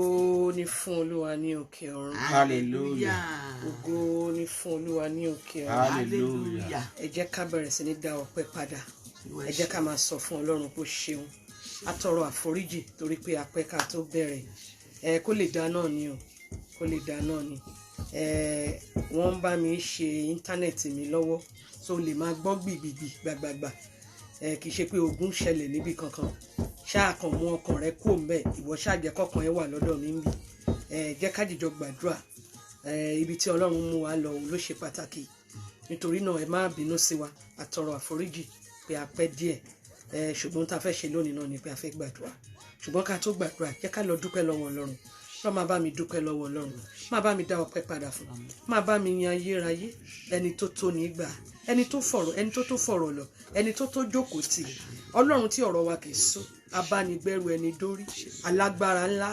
Ògo ni fún Olúwa ní òkè ọ̀run. Hallelujah. Ògo ni fún Olúwa ní òkè ọ̀run. Hallelujah. Ẹ jẹ́ ká bẹ̀rẹ̀ sí ní dá ọpẹ́ padà. Ẹ jẹ́ ká máa sọ fún Ọlọ́run pé ó ṣeun. A tọrọ àforíjì torí pé a pẹ́ ká tó bẹ̀rẹ̀. Kó lè dá náà ni o. Kó lè dá náà ni. Wọ́n ń bá mi ṣe íńtánẹ́ẹ̀tì mi lọ́wọ́ so lè máa gbọ́ gbìgbìgbì gbàgbàgbà. Kì í ṣe pé ogun ṣẹlẹ̀ níbi kankan. Ṣáà kan mú ọkàn rẹ kúrò ńbẹ̀, ìwọ ṣáà jẹ́ kọ́kàn ẹ wà lọ́dọ̀ mi ńbí. Jẹ́ ká jìjọ gbàdúrà. Ibi tí Ọlọ́run mú wa lọ ló ṣe pàtàkì. Nítorí náà ẹ má bínú sí wa, a tọrọ àforíjì pé a pẹ́ díẹ̀. Ṣùgbọ́n tá a fẹ́ ṣe lónìí náà ni pé a fẹ́ gbàdúrà. Ṣùgbọ́n ká tó gbàdúrà, jẹ́ ká lọ dúpẹ́ lọ́wọ́ Ọlọ́run. Lọ́ máa bá mi dúpẹ́ lọ́wọ́ Ọlọ́run. Máa bá mi dá ọpẹ́ padà fún. Máa bá mi yan ayérayé, ẹni tó tó ní gbà, ẹni tó tó fọ̀rọ̀ lọ, ẹni tó tó jókòó tì. Ọlọ́run tí ọ̀rọ̀ wa kì í sú, abánigbẹ́rù ẹni dórí, alágbára ńlá,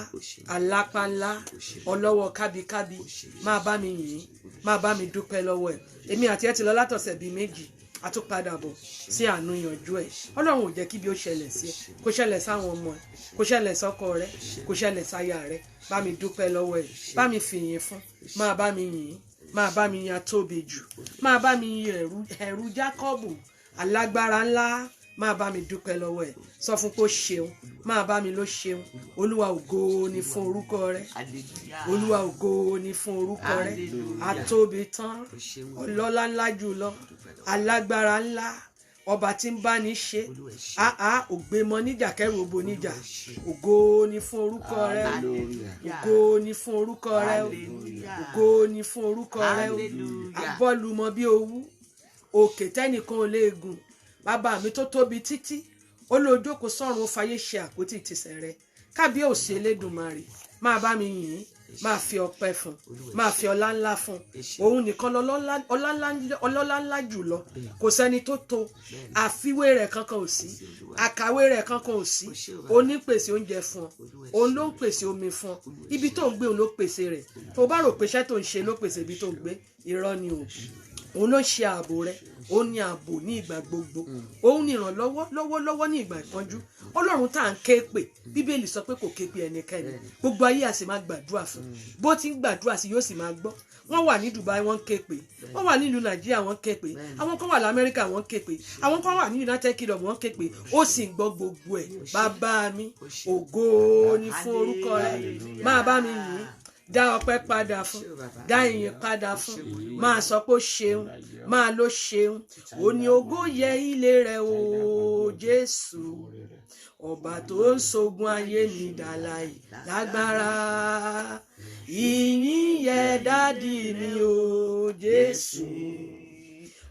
alápá ńlá, ọlọ́wọ́ kábíkábí. Máa bá mi yìn, máa bá mi dúpẹ́ lọ́wọ́ ẹ̀. Èmi àti ẹ ti lọ látọ̀sẹ̀ bíi méjì. A tún padà bọ̀ sí àánú yanjú ẹ̀. Ọlọ́run ò jẹ́ kí bí ó ṣẹlẹ̀ sí ẹ, kó ṣẹlẹ̀ sáwọn ọmọ ẹ, kó ṣẹlẹ̀ sọ́kọ rẹ, kó ṣẹlẹ̀ sáyà rẹ. Bá mi dúpẹ́ lọ́wọ́ ẹ̀, bá mi fìyìn fún, máa bá mi yìn, máa bá mi yan tóbi jù, máa bá mi yin ẹ̀rù Jákọ́bù, alágbára ńlá. Máa bá mi dúpẹ́ lọ́wọ́ ẹ̀, sọ fún pé ó ṣeun, máa bá mi ló ṣeun. Olúwa ògo ni fún orúkọ rẹ, Olúwa ògo ni fún orúkọ rẹ. Atóbi tán, ọlọ́lá ńlá jùlọ, alágbára ńlá, ọba tí ń bá ní ṣe. Ògbémọ níjà kẹrù òbò níjà. Ògo ni fún orúkọ rẹ, ògo ni fún orúkọ rẹ, ògo ni fún orúkọ rẹ. Abọ́lùmọ̀ bí owú, òkè tẹ́nìkan ò lè gùn. Bàbá mi tó tóbi títí, ó lọ jókòó sọ́run ó fayé ṣe àpótí ìtìsẹ̀ rẹ̀. Kábíyèsí Elédùmarè, máa bá mi yìn, máa fi ọpẹ́ fún, máa fi ọlá ńlá fún. Òun nìkan ọlọ́lá ńlá jùlọ. Kò sẹ́ni tó tó, àfiwé rẹ̀ kankan ò sí, àkàwé rẹ̀ kankan ò sí. Onípèsè oúnjẹ fún ọ, òun ló ń pèsè omi fún ọ. Ibi tó ń gbé òun ló pèsè rẹ̀. Tó bá rò pé iṣẹ́ tó ń ṣe ló pèsè ibi tó ń gbé, irọ́ ni o. Òun ló ṣe ààbò rẹ, òun ní ààbò ní ìgbà gbogbo, òun ní ìrànlọ́wọ́ lọ́wọ́lọ́wọ́ ní ìgbà ìpọ́njú. Ọlọ́run tá à ń ké pè, Bíbélì sọ pé kò ké pe ẹnikẹ́ni, gbogbo ayé á sì máa gbàdúrà fún. Bó ti ń gbàdúrà sí yóò sì máa gbọ́. Wọ́n wà ní Dubai wọ́n ké pè, wọ́n wà nílùú Nàìjíríà wọ́n ké pè, àwọn kan wà lamẹ́ríkà wọ́n ké pè, àwọn kan wà ní United Kingdom wọ́n ké pè, ó sì ń gbọ́ gbogbo ẹ̀. Bàbá mi, ògo ni fún orúkọ rẹ. Máa bá mi yìn, dá ọpẹ́ padà fún, dá ìyìn padà fún. Máa sọ pé ó ṣeun, máa ló ṣeun. Ó ní ògo yẹ ilé rẹ̀ o Jésù, ọba tó ń ṣogun ayé mi dàláì lágbára. Ìyìn yẹ dádì mi o Jésù,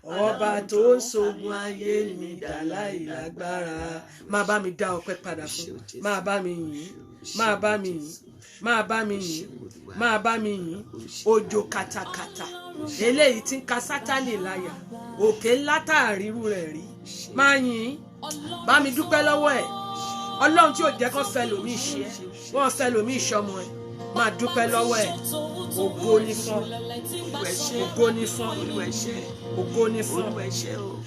ọba tó ń ṣogun ayé mi dàláì lágbára. Máa bá mi dá ọpẹ́ padà fún, máa bá mi yìn, máa bá mi yìn, máa bá mi yìn, máa bá mi yìn. Òjò kàtàkàtà eléyìí tí ń ka Sátánì láyà, òkè ńlá tààrírú rẹ̀ rí. Máa yìn, bá mi dúpẹ́ lọ́wọ́ ẹ̀. Ọlọ́run tí ò jẹ́ kó fẹ́ lòmí ṣe ẹ́, wọ́n fẹ́ lòmí ìṣọmọ ẹ̀. Máa dúpẹ́ lọ́wọ́ ẹ̀. Ògo ni fún, ògo ni fún, ògo ni fún.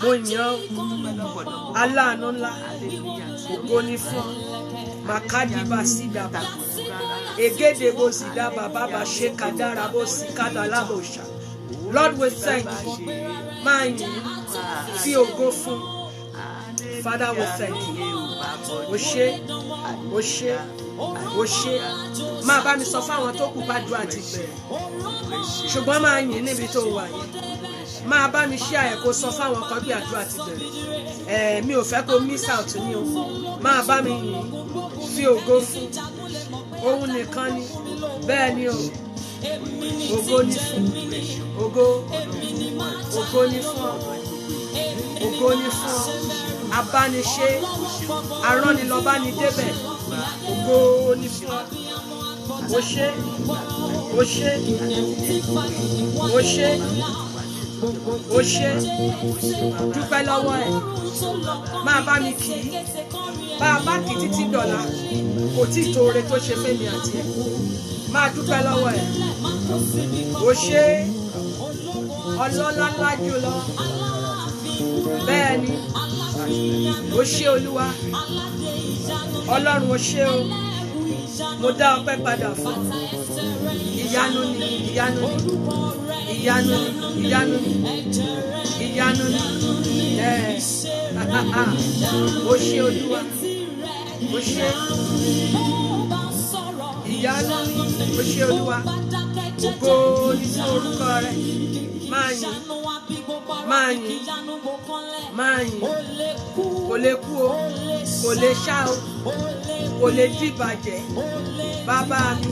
Mo yàn aláàánú ńlá, ògo ni fún. Makadi basidaba, egede bosidaba, baba shekadara bosikadala bosha. Lord, we thank you. Máa yìn, fi ògo fún. Father, we thank you. O ṣé, o ṣé, o ṣé. Máa bá mi sọ fáwọn tó kù gbàdúrà ti bẹ̀rẹ̀. Ṣùgbọ́n máa yìn níbi tó wà yìí. Máa bá mi ṣe àyẹ̀kó sọ fáwọn kan bí àdúrà ti bẹ̀rẹ̀. Mi ò fẹ́ kó miss out ní o. Máa bá mi yìn, fi ògo fún. Òun nìkan ni, bẹ́ẹ̀ ni o. Ògo ni fún, ògo, ògo ni fún, ògo ni fún. Abániṣe, aránilọ́bánidébẹ̀, ògo ni fún. O ṣé, o ṣé, o ṣé, o ṣé. Dúpẹ́ lọ́wọ́ ẹ̀. Máa bá mi kì í. Bá a bá kì í títí dọ̀la, kò tí ì tó oore tó ṣe fẹ́mi àti ẹ̀. Máa dúpẹ́ lọ́wọ́ ẹ̀. O ṣé, ọlọ́lá ńlá jùlọ. Bẹ́ẹ̀ ni, o ṣé Olúwa. Ọlọ́run o ṣé o. mo dá ọpẹ́ padà fún ìyanu ni ìyanu ni ìyanu ni ìyanu ni ìyanu ni ó ṣé Olúwa ó ṣé ìyanu ó ṣé Olúwa ògo ni fún orúkọ rẹ máa yìn máa yìn máa yìn kò lè kú o kò lè ṣá o kò lè dìbàjẹ́ bàbá mi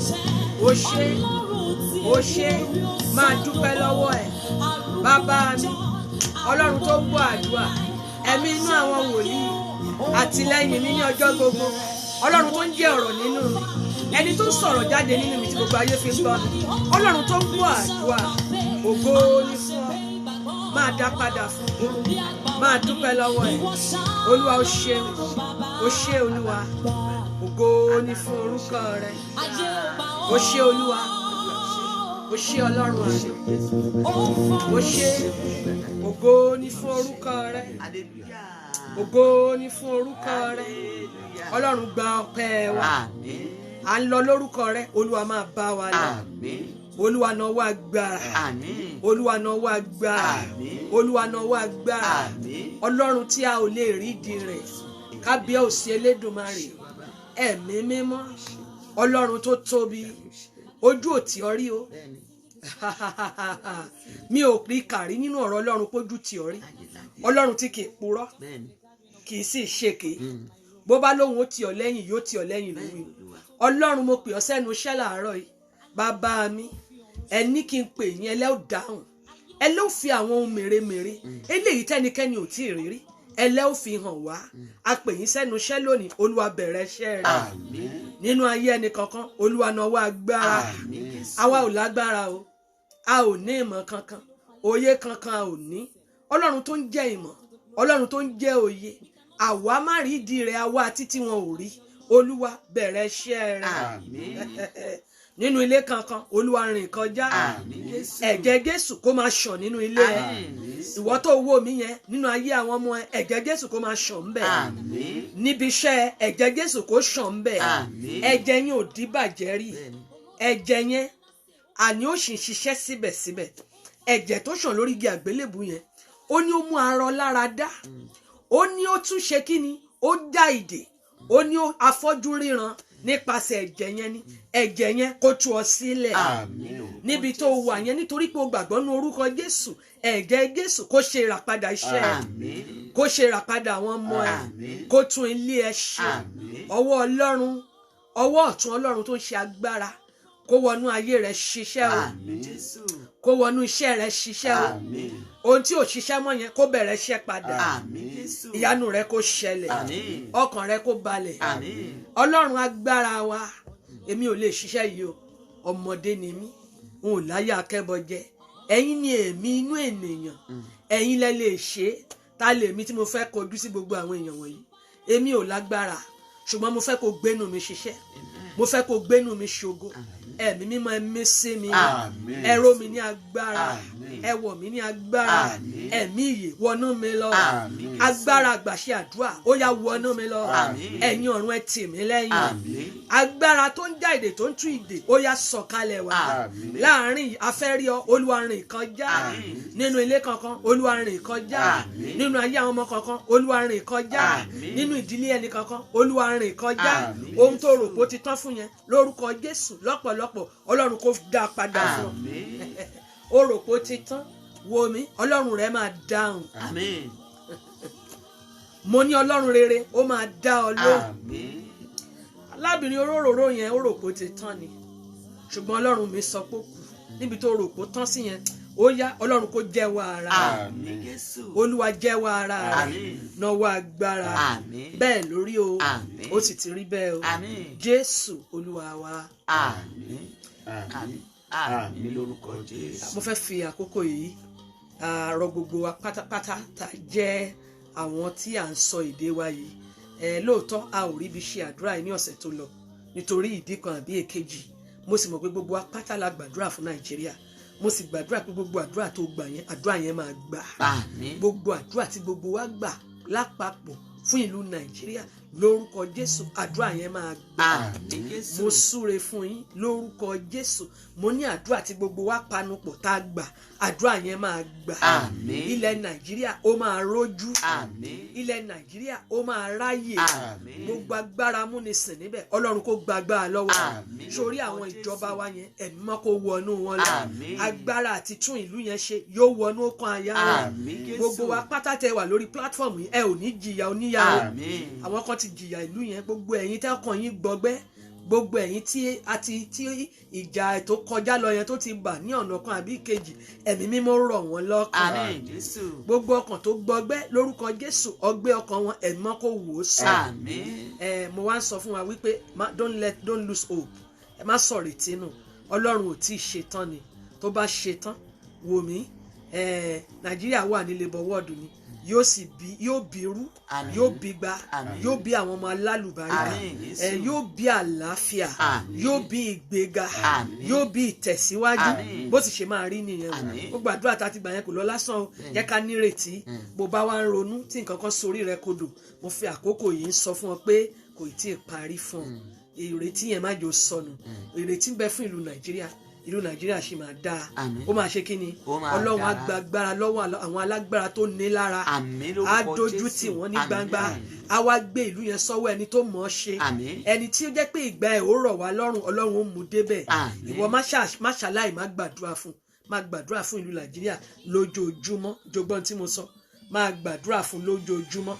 ó ṣé máa dúpẹ́ lọ́wọ́ ẹ̀ bàbá mi Ọlọ́run tó gbọ́ àdúrà ẹ̀mí inú àwọn wòlíì àtìlẹ́yìn mi ní ọjọ́ gbogbo Ọlọ́run tó ń jẹ́ ọ̀rọ̀ nínú mi ẹni tó sọ̀rọ̀ jáde nínú mi tí gbogbo ayé fi ń gbọ́ mi Ọlọ́run tó gbọ́ àdúrà ògo ni fún ọ máa dá padà fún mi máa dúpẹ́ lọ́wọ́ ẹ̀ Olúwa ó ṣé Olúwa ògo ni fún orúkọ rẹ ó ṣé Olúwa ó ṣé Ọlọ́run àṣẹ ó ṣé ògo ni fún orúkọ rẹ ògo ni fún orúkọ rẹ Ọlọ́run gba ọpẹ́ wa à ń lọ lórúkọ rẹ Olúwa máa bá wa lọ Olúwa nawọ́ agbára Olúwa nawọ́ agbára Olúwa nawọ́ agbára Ọlọ́run tí a ò lè rí ìdí rẹ̀ kábíyèsí Elédùmarè ẹ̀mí mímọ́ Ọlọ́run tó tóbi ojú ò tì ọ́ rí o mi ò rí kàrí nínú ọ̀rọ̀ Ọlọ́run pójú tì ọ́ rí Ọlọ́run tí kì í purọ́ kì í sì ṣèké bó bá lóhùn ó tì ọ́ lẹ́yìn yóò tì ọ́ lẹ́yìn lórí Ọlọ́run mo pè ọ́ sẹ́nu iṣẹ́ làárọ̀ yìí bàbá mi ẹni kí n pè yín ẹlẹ́ ò dáhùn ẹlẹ́ ò fi àwọn ohun mèremère eléyìí tẹ́nikẹ́ni ò tí ì rírí ẹlẹ́ ò fi hàn wá a pè yín sẹ́nu iṣẹ́ lónìí Olúwa bẹ̀rẹ̀ iṣẹ́ rẹ̀ nínú ayé ẹnì kankan Olúwa nawọ́ agbára àwa ò lágbára o a ò ní ìmọ̀ kankan òye kankan a ò ní Ọlọ́run tó ń jẹ́ ìmọ̀ Ọlọ́run tó ń jẹ́ òye àwa má rí ìdí rẹ̀ àwa títí wọn ò rí Olúwa bẹ̀rẹ̀ iṣẹ́ rẹ̀ nínú ilé kankan Olúwa rìn kọjá ẹ̀jẹ̀ Jésù kó máa ṣàn nínú ilé ẹ ìwọ tó wò mí yẹn nínú ayé àwọn ọmọ ẹ ẹ̀jẹ̀ Jésù kó máa ṣàn ń bẹ̀ níbi iṣẹ́ ẹ̀jẹ̀ Jésù kó ṣàn ń bẹ̀ ẹ̀jẹ̀ yẹn ò díbàjẹ́ rí ẹ̀jẹ̀ yẹn àní ó sì ń ṣiṣẹ́ síbẹ̀síbẹ̀ ẹ̀jẹ̀ tó ṣàn lórí igi àgbélébù yẹn ó ní ó mú arọ lára dá ó ní ó tún ṣe kí ni ó dá ìdè ó ní afọ́jú ríran nípasẹ̀ ẹ̀jẹ̀ yẹn ni ẹ̀jẹ̀ yẹn kó tú ọ sílẹ̀ níbi tó wà yẹn nítorí pé o gbàgbọ́ ní orúkọ Jésù ẹ̀jẹ̀ Jésù kó ṣe ìràpadà iṣẹ́ ẹ̀ kó ṣe ìràpadà àwọn ọmọ ẹ̀ kó tún ilé ẹ̀ ṣe ọwọ́ Ọlọ́run ọwọ́ ọ̀tún Ọlọ́run tó ń ṣe agbára kó wọnú ayé rẹ̀ ṣiṣẹ́ o kó wọnú iṣẹ́ rẹ̀ ṣiṣẹ́ o ohun tí ò ṣiṣẹ́ mọ́ yẹn kó bẹ̀rẹ̀ iṣẹ́ padà ìyanu rẹ̀ kó ṣẹlẹ̀ ọkàn rẹ̀ kó balẹ̀ Ọlọ́run agbára wa èmi ò lè ṣiṣẹ́ yìí o ọmọdé ni mí n ò láyé akẹ́bọjẹ ẹ̀yin ni èmi inú ènìyàn ẹ̀yin lẹ lè ṣe ta lèmi tí mo fẹ́ kojú sí gbogbo àwọn èèyàn wọ̀nyí èmi ò lágbára ṣùgbọ́n mo fẹ́ kó gbénu mi ṣiṣẹ́ mo fẹ́ kó gbénu mi ṣògo ẹ̀mí mímọ́ ẹ̀mí sí mi ẹ rọ̀ mí ní agbára ẹ wọ̀ mí ní agbára ẹ̀mí ìyè wọnú mi lọ agbára àgbàṣe àdúrà ó yá wọnú mi lọ ẹ̀yin ọ̀run ẹ tì mí lẹ́yìn agbára tó ń já ìdè tó ń tú ìdè ó yá sọ̀kalẹ̀ wá láàrin afẹ́rí ọ Olúwa rìn kọjá nínú ilé kankan Olúwa rìn kọjá nínú ayé àwọn ọmọ kankan Olúwa rìn kọjá nínú ìdílé ẹni kankan Olúwa rìn kọjá ohun tó rò pé ó ti tán fún yẹn lórúkọ Jésù lọ́pọ̀lọpọ̀ Ọlọ́run kó dá padà fún ọ rò pé ó ti tán wo mi Ọlọ́run rẹ máa dáhùn mo ní Ọlọ́run rere ó máa dá ọ lóhùn alábìnrin oróróró yẹn ó rò pé ó ti tán ni ṣùgbọ́n Ọlọ́run mi sọ pé ó kù níbi tó rò pé ó tán sí yẹn ó yá Ọlọ́run kó jẹ́wọ́ ara rẹ̀ Olúwa jẹ́wọ́ ara rẹ̀ nawọ́ agbára bẹ́ẹ̀ lórí o ó sì ti rí bẹ́ẹ̀ o Jésù Olúwa wa àmín lórúkọ Jésù. mo fẹ́ fi àkókò yìí rọ̀ gbogbo wa pátápátá tá jẹ́ àwọn tí à ń sọ èdè wa yìí lóòótọ́ a ò rí ibi ṣe àdúrà yìí ní ọ̀sẹ̀ tó lọ nítorí ìdí kan àbí èkejì mo sì mọ̀ pé gbogbo wa pátá la gbàdúrà fún Nàìjíríà mo sì gbàdúrà pé gbogbo àdúrà tó gbà yẹn àdúrà yẹn máa gbà gbogbo àdúrà tí gbogbo wa gbà lápapọ̀ fún ìlú Nàìjíríà lórúkọ Jésù àdúrà yẹn máa gbà. Àmín Jésù. Mo súre fún yín lórúkọ Jésù. Mo ní àdúrà tí gbogbo wa panupọ̀ tá a gbà, àdúrà yẹn máa gbà. Àmín. Ilẹ̀ Nàìjíríà ó máa rójú. Àmín. Ilẹ̀ Nàìjíríà ó máa ráyè. Àmín. Gbogbo agbára múnisìn níbẹ̀ Ọlọ́run kó gba agbára lọ́wọ́. Àmín. Sórí àwọn ìjọba wa yẹn ẹ̀mí mọ́ kó wọnú wọn lọ. Àmín. Agbára àti tún ìlú yẹn ṣe yóò wọnú ọkàn àyà wọn. Àmín Jésù. Gbogbo wa pátá tẹ wà lórí pílátífọ̀mù yìí ẹ ò ní jìyà oníyàwó. Àmín. Àwọn kan ti jìyà ìlú yẹn, gbogbo ẹ̀yin tẹ́kàn yín gbọgbẹ́, gbogbo ẹ̀yin tí ìjà tó kọjá lọ yẹn tó ti bà ní ọ̀nà kan àbí ìkejì, ẹ̀mí mímọ́ rọ̀ wọ́n lọ́kàn. Àmín Jésù. Gbogbo ọkàn tó gbọgbẹ́ lórúkọ Jésù ọgbẹ́ ọkàn wọn ẹ̀mí mọ́ kó wò ó sàn. Àmín. Mo wá ń sọ fún wa wípé don't lose hope, ẹ má sọ̀rọ̀ ìtinú. Ọlọ́run ò tí ì ṣetán ni, tó bá ṣetán wò mí, Nàìjíríà wà ní labour ward ni, yóò bí irú, yóò bí gba, yóò bí àwọn ọmọ alálùbáríkà, yóò bí àlàáfíà, yóò bí ìgbéga, yóò bí ìtẹ̀síwájú. Bó ti ṣe máa rí nìyẹn o. Gbogbo àdúrà tá a ti gbà yẹn kò lọ lásán o, jẹ́ ká nírètí. Bó bá wá ń ronú tí nǹkan kan sorí rẹ kodò, mo fi àkókò yìí ń sọ fún ọ pé kò tí ì parí fún ọ. Ìrètí yẹn má jò sọnù. Ìrètí ń bẹ fún ìlú Nàìjíríà. Ìlú Nàìjíríà ṣì máa dáa. Ó máa ṣe kí ni? Ọlọ́run á gba agbára lọ́wọ́ àwọn alágbára tó ní lára. Á dojú tì wọ́n ní gbangba. Á wá gbé ìlú yẹn sọ́wọ́ ẹni tó mọ̀ ọ́ ṣe. Ẹni tí ó jẹ́ pé ìgbà ẹ̀ ó rọ̀ wá lọ́rùn, Ọlọ́run ó mú débẹ̀. Ìwọ má ṣàláì má gbàdúrà fún ìlú Nàìjíríà lójoojúmọ́. Jogbọ́n tí mo sọ, má gbàdúrà fún lójoojúmọ́.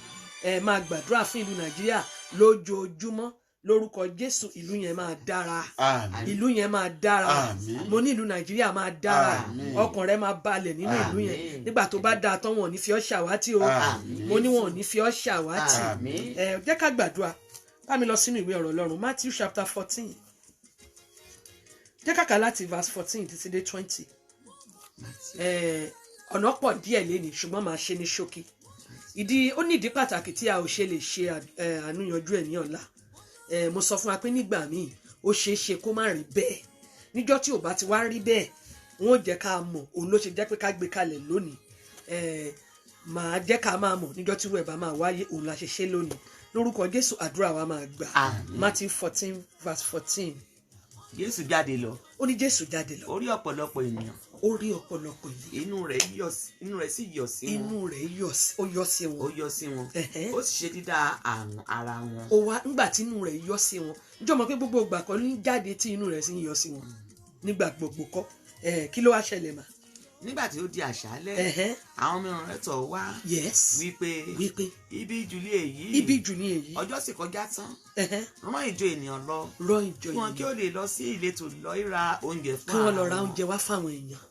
Má gbàdúrà fún ìlú Nàìjíríà lójoojúmọ́. Lórúkọ Jésù ìlú yẹn máa dára. Ìlú yẹn máa dára. Mo ní ìlú Nàìjíríà máa dára. Ọkàn rẹ máa balẹ̀ nínú ìlú yẹn. Nígbà tó bá dáa tán wọn ò ní fi ọ́ ṣàwátì o. Mo ní wọn ò ní fi ọ́ ṣàwátì. Jẹ́ ká gbàdúrà. Bá mi lọ sínú ìwé ọ̀rọ̀ Ọlọ́run Matthew chapter 14. Jẹ́ ká kà láti verse 14 títí dé 20. Ọ̀nà pọ̀ díẹ̀ lénìí ṣùgbọ́n màá ṣe ní ṣókí. Ó ní ìdí pàtàkì tí a ò ṣe lè ṣe ànúyanjú ẹ̀ ní ọ̀la. Mo sọ fún wa pé nígbà míì ó ṣeé ṣe kó má rí bẹ́ẹ̀. Níjọ́ tí ò bá ti wá rí bẹ́ẹ̀ wọn ò jẹ́ ká mọ̀, òun ló ṣe jẹ́ pé ká gbé kalẹ̀ lónìí. Màá jẹ́ ká máa mọ̀ níjọ́ tí irú ẹ̀ bá máa wáyé, òun la ṣe ṣe lónìí. Lórúkọ Jésù àdúrà wa máa gbà. Matthew 14 verse 14. Jésù jáde lọ. Ó ní Jésù jáde lọ. Ó rí ọ̀pọ̀lọpọ̀ ènìyàn. Ó rí ọ̀pọ̀lọpọ̀ ènìyàn. Inú rẹ̀ sì yọ̀ sí wọn. Inú rẹ̀ yọ̀ sí wọn. Ó yọ̀ sí wọn. Ó sì ṣe dídá àrùn ara wọn. Ó wá nígbà tí inú rẹ̀ yọ̀ sí wọn. Ǹjọ́ mọ̀ pé gbogbo ìgbà kan ní jáde tí inú rẹ̀ sì ń yọ̀ sí wọn. Nígbà gbogbo kọ́. Kí ló wá ṣẹlẹ̀ mà? Nígbà tí ó di àṣálẹ́, àwọn ọmọ rẹ̀ tọ̀ wá. Yes. Wípé ibi jù ní èyí. Ibi jù ní èyí. Ọjọ́ sì kọjá tán. Rán ìjọ ènìyàn lọ. Rán ìjọ ènìyàn. Kí wọn kí ó lè lọ sí ìletò lọ ra oúnjẹ fún àwọn. Kí wọ́n lọ ra oúnjẹ wá fáwọn èèyàn.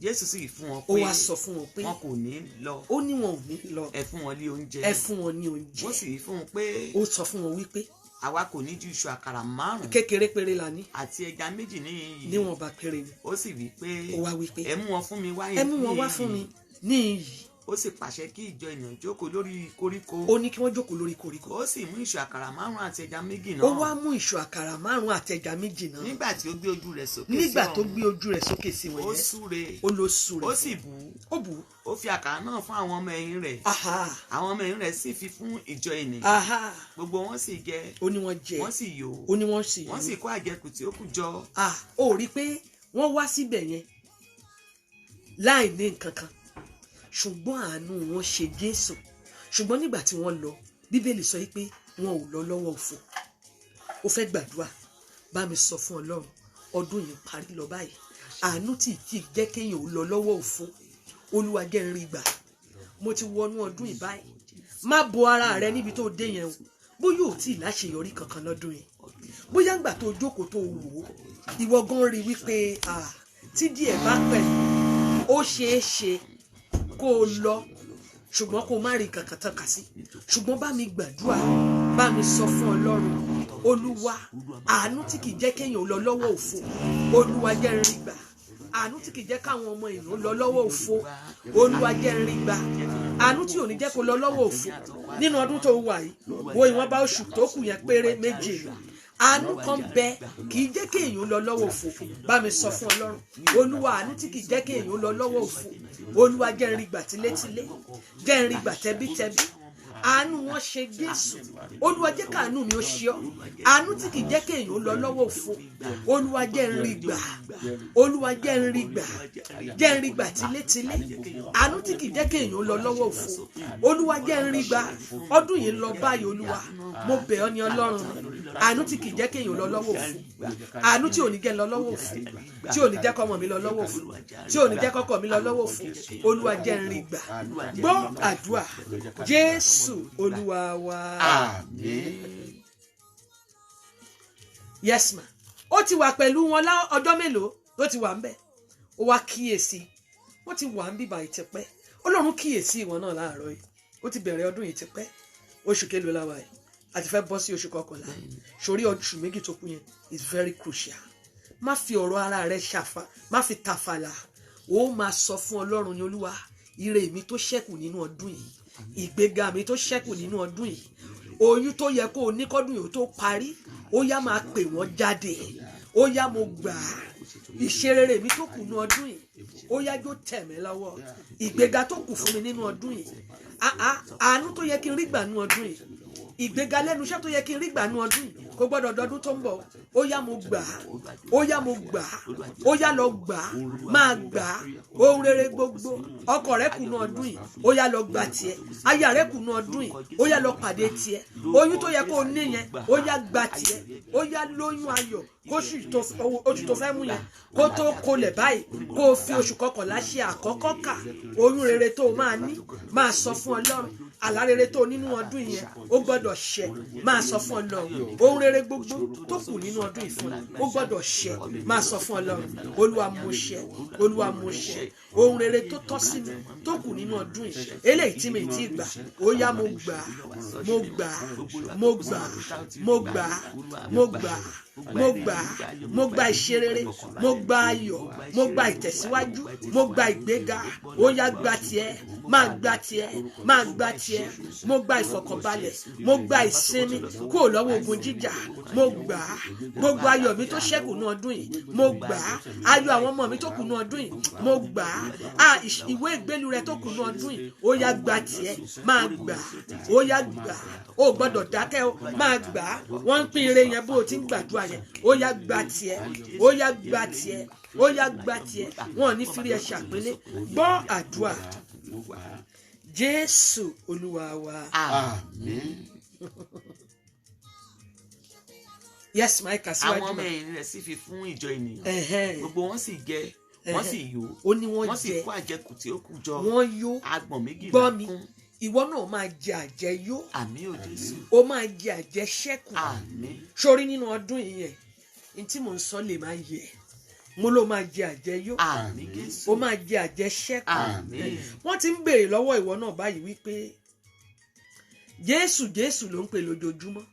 Jésù sì fún wọn pé ó wá sọ fún wọn pé wọn kò ní lọ. Ó ní wọn ò ní lọ. Ẹ fún wọn ní oúnjẹ. Ẹ fún wọn ní oúnjẹ. Ó sì fún wọn pé ó sọ fún wọn wípé àwa kò ní ju iṣu àkàrà 5. Kékeré péré la ní. Àti ẹja 2 níyìí. Níwọ̀n bá péré ni. Ó sì wí pé ó wá wí pé ẹ mú wọn fún mi wá. Ẹ mú wọn wá fún mi ní iyì. Ó sì pàṣẹ kí ìjọ ènìyàn jókòó lórí koríko. Ó ní kí wọ́n jókòó lórí koríko. Ó sì mú ìṣù àkàrà 5 àti ẹja 2 náà. Ó wá mú ìṣù àkàrà 5 àti ẹja 2 náà. Nígbà tí ó gbé ojú rẹ̀ sókè sí wọn. Nígbà tó gbé ojú rẹ̀ sókè sí wọn yẹn. Ó súre. Ó lọ súre. Ó sì bù. Ó bù. Ó fi àkàrà náà fún àwọn ọmọ ẹ̀yìn rẹ̀. Àwọn ọmọ ẹ̀yìn rẹ̀ sì fi fún ìjọ ènìyàn. Gbogbo wọn sì jẹ. Ó ní wọ́n jẹ. Wọ́n sì yó. Ó ní wọ́n sì yó. Wọ́n sì kó àjẹkù tí ó kù jọ. Ó rí pé wọ́n wá síbẹ̀ yẹn láì ní nǹkan kan. Ṣùgbọ́n àánú wọn ṣe Jésù. Ṣùgbọ́n nígbà tí wọ́n lọ, Bíbélì sọ pé wọn ò lọ lọ́wọ́ òfo. Ó fẹ́ gbàdúrà, bá mi sọ fún Ọlọ́run, ọdún yìí parí lọ báyìí. Àánú tí jẹ́ kéèyàn ò lọ lọ́wọ́ òfo. Olúwa jẹ́ n rí gbà. Mo ti wọnú ọdún yìí báyìí. Má bo ara rẹ níbi tó dé yẹn o. Bóyá ò tí ì láṣeyọrí kankan lọ́dún yìí. Bóyá ńgbà tó jókòó tó wò ó, ìwọ gan rí wípé tí díẹ̀ bá pẹ̀ ó ṣeé ṣe kó o lọ, ṣùgbọ́n kó o má rí kankan tán kà sí. Ṣùgbọ́n bá mi gbàdúrà, bá mi sọ fún Ọlọ́run, Olúwa àánú tí kìí jẹ́ kéèyàn lọ lọ́wọ́ òfo, Olúwa jẹ́ n rí gbà. Àánú tí kìí jẹ́ káwọn ọmọ èèyàn lọ lọ́wọ́ òfo, Olúwa jẹ́ n rí gbà. Àánú tí ò ní jẹ́ kó lọ lọ́wọ́ òfo nínú ọdún tó wà yìí, wo ìwọ̀n bá oṣù tó kù yẹn péré 2. Àánú kan bẹ kìí jẹ́ kéèyàn lọ lọ́wọ́ òfo. Bá mi sọ fún Ọlọ́run, Olúwa àánú tí kìí jẹ́ kéèyàn lọ lọ́wọ́ òfo, Olúwa jẹ́ n rí gbà tilétilé, jẹ́ n rí gbà tẹbítẹbí. àánú wọn ṣe Jésù. Olúwa jẹ́ káàánú mi ó ṣe ọ́. Àánú tí kì í jẹ́ kéèyàn ó lọ lọ́wọ́ òfo. Olúwa jẹ́ n rí gbà. Olúwa jẹ́ n rí gbà. Jẹ́ n rí gbà tilétilé. Àánú tí kì í jẹ́ kéèyàn ó lọ lọ́wọ́ òfo. Olúwa jẹ́ n rí gbà. Ọdún yìí ń lọ báyìí Olúwa. Mo bẹ̀ ọ́ ní Ọlọ́run. Àánú tí kì í jẹ́ kéèyàn ó lọ lọ́wọ́ òfo. Àánú tí ò ní jẹ́ lọ lọ́wọ́ òfo. Tí ò ní jẹ́ kọ́mọ mi lọ lọ́wọ́ òfo. Tí ò ní jẹ́ kọ́kọ́ mi lọ lọ́wọ́ òfo. Olúwa jẹ́ n rí gbà. Gbọ́ àdúrà. Jésù Olúwa wa. Àmín. Yes ma. Ó ti wà pẹ̀lú wọn ọjọ́ mélòó ló ti wà ń bẹ̀. Ó wá kíyèsí. Wọ́n ti wà ń bíbá ìtìpẹ́. Ọlọ́run kíyèsí ìwọ náà láàárọ̀ yìí. Ó ti bẹ̀rẹ̀ ọdún yìí tipẹ́. Oṣù kélòó la wà yìí. A ti fẹ́ bọ́ sí oṣù kọkànlá. Sórí oṣù méjì tó kù yẹn is very crucial. Má fi ọ̀rọ̀ ara rẹ ṣàfà. Má fi tàfàlà. Ó máa sọ fún Ọlọ́run ní Olúwa. Ire mi tó ṣẹ́kù nínú ọdún yìí. Ìgbéga mi tó ṣẹ́kù nínú ọdún yìí. Oyún tó yẹ kó o ní kọ́dún yìí tó parí. Ó yá máa pè wọ́n jáde. Ó yá mo gbà á. Ìṣerere mi tó kù nínú ọdún yìí. Ó yá jó tẹ̀ mí lọ́wọ́. Ìgbéga tó kù fún mi nínú ọdún yìí. Àánú tó yẹ kí n rí gbà nínú ọdún yìí. Ìgbéga lẹ́nu iṣẹ́ tó yẹ kí n rí gbà nínú ọdún yìí. Kò gbọ́dọ̀ dọdún tó ń bọ̀. Ó yá mo gbà á. Ó yá mo gbà á. Ó yá lọ gbà á. Máa gbà á. Ohun rere gbogbo. Ọkọ rẹ kù nínú ọdún yìí. Ó yá lọ gbà tiẹ̀. Aya rẹ kù nínú ọdún yìí. Ó yá lọ pàdé tiẹ̀. Oyún tó yẹ kó o ní yẹn. Ó yá gbà tiẹ̀. Ó yá lóyún ayọ̀. Oṣù tó fẹ́ mú yẹn. Kó tó kolẹ̀ báyìí. Kó o fi oṣù kọkànlá ṣe àkọ́kọ́ kà. Oyún rere tó o máa ní. Máa sọ fún Ọlọ́run. Àlá rere tó nínú ọdún yẹn ó gbọ́dọ̀ ṣẹ. Máa sọ fún Ọlọ́run. Ohun rere gbogbo tó kù nínú ọdún yìí fún ó gbọ́dọ̀ ṣẹ. Máa sọ fún Ọlọ́run. Olúwa mo ṣẹ. Olúwa mo ṣẹ. Ohun rere tó tọ́ sí mi tó kù nínú ọdún yìí. Eléyìí tí mi ti gbà. Ó yá mo gbà. Mo gbà. Mo gbà. Mo gbà. Mo gbà. Mo gbà. Mo gba ìṣerere. Mo gba ayọ̀. Mo gba ìtẹ̀síwájú. Mo gba ìgbéga. Ó yá gba tiẹ̀. Máa gba tiẹ̀. Máa gba tiẹ̀. Mo gba ìfọ̀kànbalẹ̀. Mo gba ìsinmi kúrò lọ́wọ́ ogun jíjà. Mo gbà á. Gbogbo ayọ̀ mi tó ṣẹ́kù ní ọdún yìí. Mo gbà á. Ayọ̀ àwọn ọmọ mi tó kù ní ọdún yìí. Mo gbà á. Ìwé ìgbélu rẹ tó kù ní ọdún yìí. Ó yá gba tiẹ̀. Máa gbà á. Ó yá gbà á. O gbọ́dọ̀ dákẹ́ o. Máa gbà á. Wọ́n ń pín ire yẹn bó o ti ń gbàdúrà yẹn. Ó yá gba tiẹ̀. Ó yá gba tiẹ̀. Ó yá gba tiẹ̀. Wọn ò ní fi rí ẹ ṣàpélé. Gbọ́ àdúrà. Jésù Olúwa wa. Àmín. Yes, my kasiwaju. Àwọn ọmọ ẹ̀yìn rẹ̀ sì fi fún ìjọ ènìyàn. Gbogbo wọn sì jẹ, wọ́n sì yó. Ó ní wọ́n sì kó àjẹkù tí ó kù jọ. Wọ́n yó. Agbọ̀n méjìlá kún. Gbọ́ mi, ìwọ náà máa jẹ àjẹyó. Àmín o Jésù. Ó máa jẹ àjẹṣẹ́kù. Àmín. Sórí nínú ọdún yìí yẹn, ní tí mò ń sọ lè máa yẹ. Mo ló máa jẹ àjẹyó. Àmín Jésù. Ó máa jẹ àjẹṣẹ́kù. Àmín. Wọ́n ti ń béèrè lọ́wọ́ ìwọ náà báyìí wípé Jésù Jésù ló ń pè lójoojúmọ́.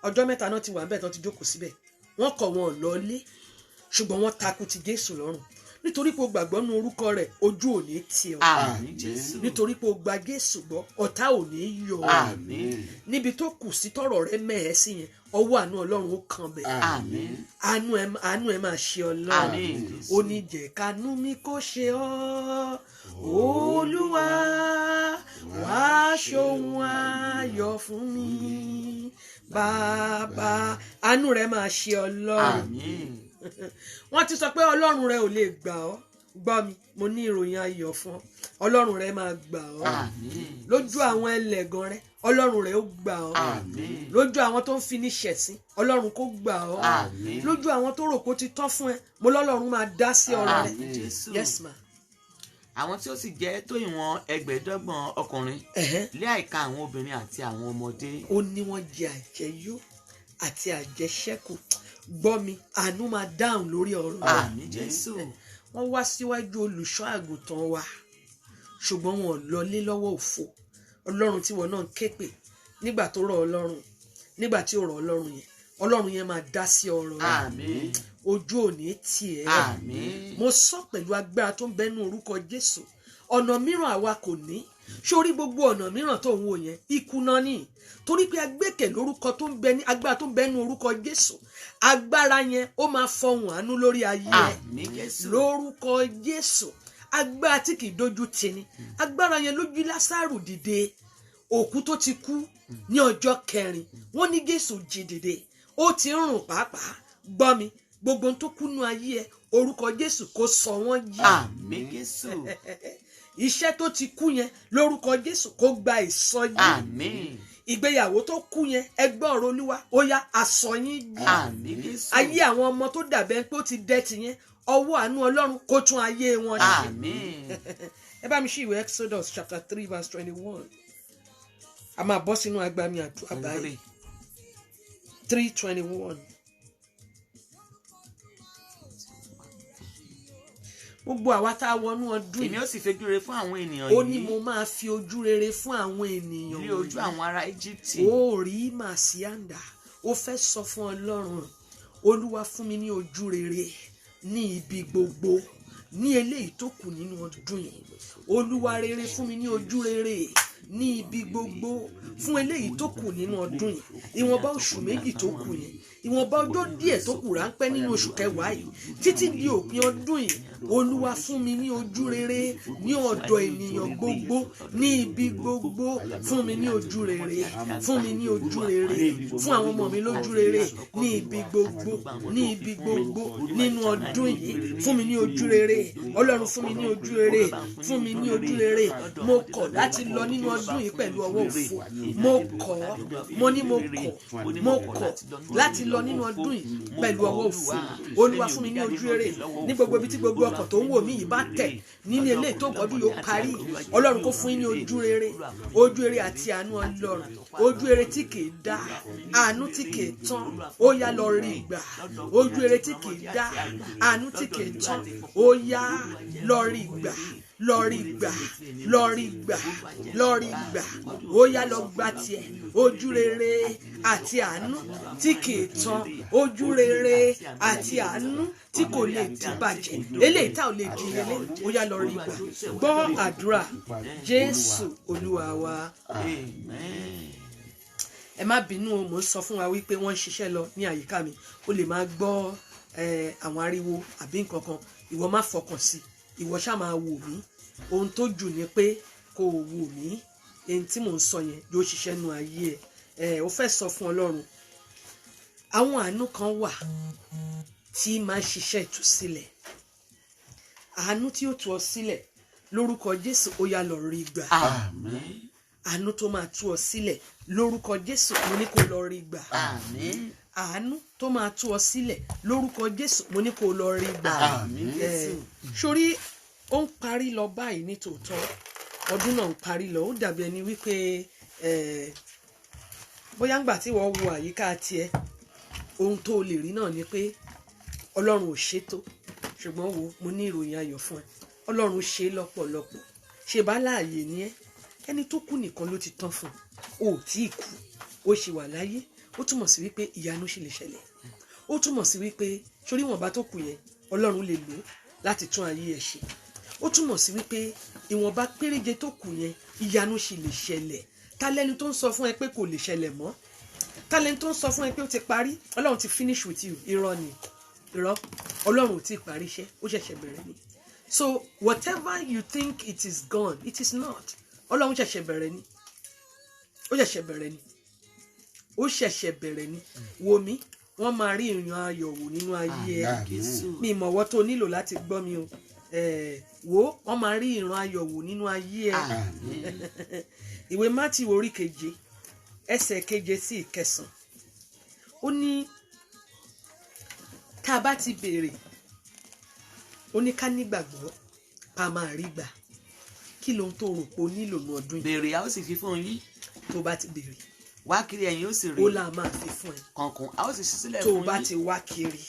Ọjọ́ mẹ́ta náà ti wà níbẹ̀ tán ti jókòó síbẹ̀. Wọ́n kọ̀ wọn lọlé ṣùgbọ́n wọ́n takú ti Jésù lọ́rùn nítorí pé o gbàgbọ́ nínú orúkọ rẹ̀ ojú ò ní tì ọ́. Àmín Jésù. Nítorí pé o gba Jésù gbọ́ ọ̀tá ò ní yọ ọ́. Àmín. Níbi tó kù sí tọ̀rọ̀ rẹ mẹ́ẹ̀ẹ́ sí yẹn ọwọ́ àánú Ọlọ́run ó kàn bẹ̀. Àmín. Àánú ẹ máa ṣe Ọlọ́run. Àmín. Ó ní jẹ́ kánú mi kó ṣe ọ́ Olúwa wá ṣohun ayọ̀ fún mi bàbá. Àánú rẹ máa ṣe Ọlọ́run. Àmín. Wọ́n ti sọ pé Ọlọ́run rẹ ò lè gbà ọ́. Gbọ́ mi, mo ní ìròyìn ayọ̀ fún ọ. Ọlọ́run rẹ máa gbà ọ́. Àmín. Lójú àwọn ẹlẹ́gàn rẹ Ọlọ́run rẹ ó gbà ọ́. Àmín. Lójú àwọn tó ń fi ní ṣẹ̀sín Ọlọ́run kó gbà ọ́. Àmín. Lójú àwọn tó rò pé ó ti tán fún ẹ mo lọ́lọ́run máa dá sí ọ̀rọ̀ rẹ. Àmín Jésù. Yes ma. Àwọn tí ó sì jẹ́ tó ìwọ̀n 1,000 ọkùnrin lé àìka àwọn obìnrin àti àwọn ọmọdé. Ó ní wọ́n jẹ àjẹyó àti àjẹṣẹ́kù. Gbọ́ mi, àánú máa dáhùn lórí ọ̀rọ̀ rẹ. Àmín Jésù. Wọ́n wá síwájú olùṣọ́ àgùntàn wa ṣùgbọ́n wọn ò lọlé lọ́wọ́ òfo. Ọlọ́run tí wọn náà ń ké pè nígbà tó rọ̀ Ọlọ́run nígbà tí ó rọ̀ Ọlọ́run yẹn Ọlọ́run yẹn máa dá sí ọ̀rọ̀ rẹ. Àmín. Ojú ò ní tì ẹ́. Àmín. Mo sọ pẹ̀lú agbára tó ń bẹnu orúkọ Jésù ọ̀nà mìíràn àwa kò ní. Sórí gbogbo ọ̀nà mìíràn tó ń wò yẹn ìkùnà ni torí pé agbẹ́kẹ̀ lórúkọ tó ń bẹ ní agbára tó ń bẹnu orúkọ Jésù. Agbára yẹn ó máa fọhùn àánú lórí ayé ẹ. Àmín Jésù. Lórúkọ Jésù agbára tí kì í dojú tì ní agbára yẹn ló jí Lásárù dìde òkú tó ti kú ní ọjọ́ kẹrin wọ́n ní Jésù jí dìde ó ti ń rùn pàápàá gbọ́ mi gbogbo ohun tó kú nú ayé ẹ orúkọ Jésù kó sọ wọ́n jí. Àmín Jésù. Iṣẹ́ tó ti kú yẹn lórúkọ Jésù kó gba ìsọjí. Àmín. Ìgbéyàwó tó kú yẹn ẹgbẹ́ ọ̀rọ̀ Olúwa ó yá àsọyín jí. Àmín Jésù. Ayé àwọn ọmọ tó dàbẹ́ pé ó ti dẹ́tì yẹn ọwọ́ àánú Ọlọ́run kó tún ayé wọn ṣe. Àmín. Ẹ bá mi ṣí ìwé Exodus chapter 3 verse 21 a máa bọ́ sínú agbami àdúrà báyìí 3:21. Gbogbo àwa tá a wọnú ọdún Èmi ó sì fojú rere fún àwọn ènìyàn ó ní yìí mo máa fi ojú rere fún àwọn ènìyàn ní ojú àwọn ará Íjíbítì. ó rí màsíàndà ó fẹ́ sọ fún Ọlọ́run Olúwa fún mi ní ojú rere ní ibi gbogbo ní eléyìí tó kù nínú ọdún yìí Olúwa rere fún mi ní ojú rere ní ibi gbogbo fún eléyìí tó kù nínú ọdún yìí ìwọ̀nba oṣù méjì tó kù yẹn ìwọ̀nba ọjọ́ díẹ̀ tó kù ráńpẹ́ nínú oṣù kẹwàá yìí títí di òpin ọdún yìí Olúwa fún mi ní ojú rere ní ọ̀dọ̀ ènìyàn gbogbo ní ibi gbogbo fún mi ní ojú rere fún mi ní ojú rere fún àwọn ọmọ mi lójú rere ní ibi gbogbo ní ibi gbogbo nínú ọdún yìí fún mi ní ojú rere Ọlọ́run fún mi ní ojú rere fún mi ní ojú rere mo kọ̀ láti lọ nínú ọdún yìí pẹ̀lú ọwọ́ òfo mo kọ̀ láti lọ nínú ọdún yìí pẹ̀lú ọwọ́ òfo Olúwa fún mi ní ojú rere ní gbogbo ibi tí gbogbo ọkàn tó ń wò mí yìí bá tẹ̀ nínú eléyìí tó gbọ́dún yóò parí Ọlọ́run kó fún yín ní ojú rere àti àánú Ọlọ́run ojú rere tí kìí dá àánú tí kìí tán ó yá lọ rí gbà ojú rere tí kìí dá àánú tí kìí tán ó yá lọ rí gbà ó yá lọ gbà tiẹ̀ ojú rere àti àánú tí kìí tán ojú rere àti àánú tí kò lè dìbàjẹ́ eléyìí tá ò lè di ilé ó yá lọ rí gbà gbọ́ àdúrà Jésù Olúwa wa. Ẹ má bínú o mò ń sọ fún wa wípé wọ́n ń ṣiṣẹ́ lọ ní àyíká mi o lè máa gbọ́ àwọn ariwo àbí nǹkan kan ìwọ má fọkàn sí ìwọ ṣáà máa wò mí ohun tó jù ni pé kò wò mí èyí tí mò ń sọ yẹn yóò ṣiṣẹ́ nu ayé ẹ̀ ó fẹ́ sọ fún Ọlọ́run àwọn àánú kan wà tí máa ṣiṣẹ́ ìtúsílẹ̀ àánú tí ó tú ọ sílẹ̀ lórúkọ Jésù ó yá lọ rí gbà. Àmín. Àánú tó máa tú ọ sílẹ̀ lórúkọ Jésù mo ní kó lọ rí gbà. Àmín. Àánú tó máa tú ọ sílẹ̀ lórúkọ Jésù mo ní kó lọ rí gbà. Àmín Jésù. Sórí ó ń parí lọ báyìí ní tòótọ́ ọdún náà ń parí lọ ó dàbí ẹni wípé bóyá ńgbà tí wọ́n wo àyíká tiẹ̀ ohun tó lè rí náà ni pé Ọlọ́run ò ṣètò ṣùgbọ́n wo mo ní ìròyìn ayọ̀ fún ẹ Ọlọ́run ṣe lọ́pọ̀lọpọ̀ ṣe bá láàyè ní ẹ ẹni tó kú nìkan ló ti tán fún o ò tí ì kú ó ṣì wà láyé ó túmọ̀ sí wípé ìyanu ṣì lè ṣẹlẹ̀ ó túmọ̀ sí wípé sórí ìwọ̀nba tó kù yẹn Ọlọ́run lè lò láti tún ayé ẹ ṣe ó túmọ̀ sí wípé ìwọ̀nba péréje tó kù yẹn ìyanu ṣì lè ṣẹlẹ̀ ta lẹni tó ń sọ fún ẹ pé kò lè ṣẹlẹ̀ mọ́ ta lẹni tó ń sọ fún ẹ pé ó ti parí Ọlọ́run ti finish with you irọ́ ni irọ́ Ọlọ́run ò tí ì parí iṣẹ́ ó ṣẹ̀ṣẹ̀ bẹ̀rẹ̀ ni so whatever you think it is gone it is not Ọlọ́run ṣẹ̀ṣẹ̀ bẹ̀rẹ̀ ni ó ṣẹ̀ṣẹ̀ bẹ̀rẹ̀ ni wo mi wọ́n máa rí ìrìn ayọ̀ wò nínú ayé ẹ mi ìmọ̀wọ́ tó nílò láti gbọ́ mi o wo wọ́n máa rí ìran ayọ̀ wò nínú ayé ẹ ìwé Mátíù orí 7 ẹsẹ̀ 7 sí 9 ó ní tá a bá ti béèrè ó ní ká nígbàgbọ́ ká máa rí gbà kí lohun tó rò pé o nílò ní ọdún yìí. Béèrè a ó sì fi fún yín. tó bá ti béèrè. Wá kiri ẹ̀yin ó sì rí. ó là máa fi fún ẹ. Kànkùn a ó sì ṣí sílẹ̀ fún yín. tó bá ti wá kiri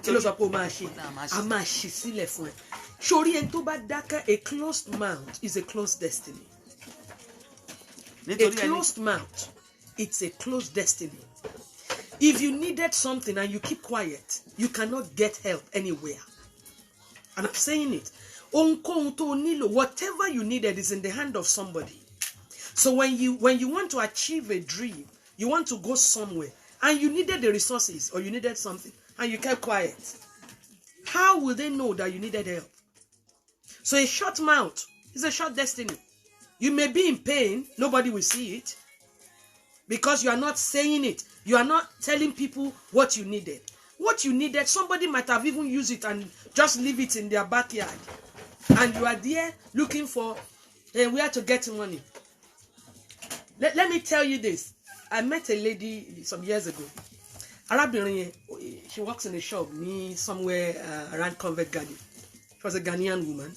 kí ló sọ pé o máa ṣe a máa ṣí sílẹ̀ fún ẹ. sórí ẹni tó bá dákẹ́ a closed mouth is a closed destiny. A closed mouth it's a closed destiny. If you needed something and you keep quiet you cannot get help anywhere. And I'm saying it. Ohunkóhun tó nílò, whatever you needed is in the hand of somebody. So when you want to achieve a dream, you want to go somewhere, and you needed the resources or you needed something, and you kept quiet, how will they know that you needed help? So a short mouth is a short destiny. You may be in pain. Nobody will see it. Because you are not saying it. You are not telling people what you needed. What you needed, somebody might have even used it and just leave it in their backyard. And you are there looking for where to get money. Let me tell you this. I met a lady some years ago. She works in a shop somewhere around Convent Garden. She was a Ghanaian woman.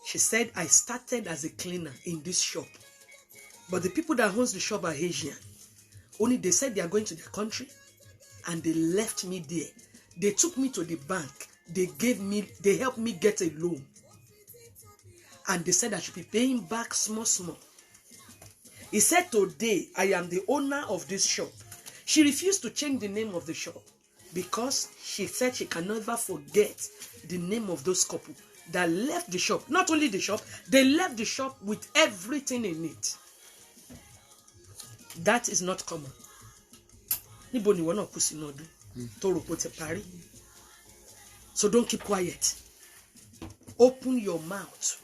She said, I started as a cleaner in this shop. But the people that owns the shop are Asian. Only they said they are going to their country. And they left me there. They took me to the bank. They helped me get a loan. And they said I should be paying back small. He said, today, I am the owner of this shop. She refused to change the name of the shop because she said she can never forget the name of those couple that left the shop. Not only the shop, they left the shop with everything in it. That is not common. So don't keep quiet. Open your mouth.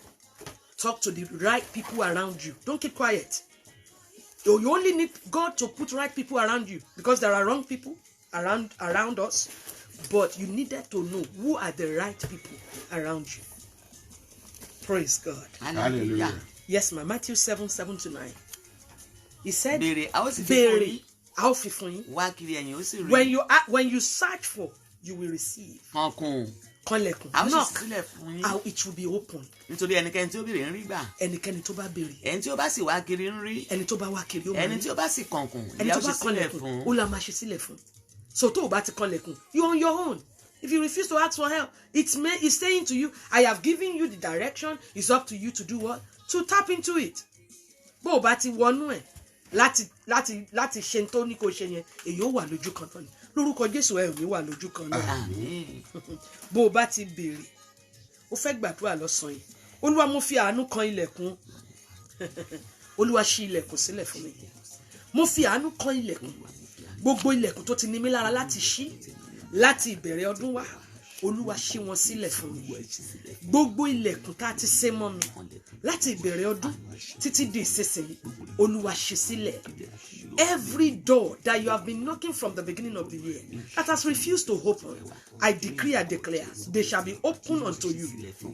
Talk to the right people around you. Don't keep quiet. You only need God to put right people around you because there are wrong people around us. But you needed to know who are the right people around you. Praise God. Hallelujah. Yes, ma'am. Matthew 7:7-9. He said, when you search for, you will receive. Now, it will be open. Nítorí ẹnikẹ́ni tí ó béèrè ń rí gbà. Ẹnikẹ́ni tó bá béèrè. Ẹni tí ó bá sì wá kiri ń rí. Ẹni tó bá wá kiri ó máa rí. Ẹni tí ó bá sì kànkùn. Ẹni tó bá kànlẹ̀kùn ó la máa ṣe sílẹ̀ fún. So tó o bá ti kànlẹ̀kùn, you on your own. If you refuse to ask for help, it's saying to you, I have given you the direction. It's up to you to do what? To tap into it. Bó o bá ti wọnú ẹ̀ láti ṣe tó ní kó ṣe yẹn, èyí ó wà lójú kan tán ni. Lórúkọ Jésù ẹ ò ní wà lójú kan náà. Bó o bá ti béèrè, ó fẹ́ gbàdúrà lọ́sàn-án yìí. Olúwa mo fi àánú kan ilẹ̀kùn. Olúwa ṣí ilẹ̀kùn sílẹ̀ fún mi. Mo fi àánú kan ilẹ̀kùn. Gbogbo ilẹ̀kùn tó ti ní mí lára láti ṣí láti ìbẹ̀rẹ̀ ọdún wá. Olúwa ṣí wọn sílẹ̀ fún mi. Gbogbo ilẹ̀kùn tá a ti sé mọ́ mi láti ìbẹ̀rẹ̀ ọdún títí di ìsinsìnyí. Olúwa ṣí sílẹ̀. Every door that you have been knocking from the beginning of the year that has refused to open, I decree and declare, they shall be opened unto you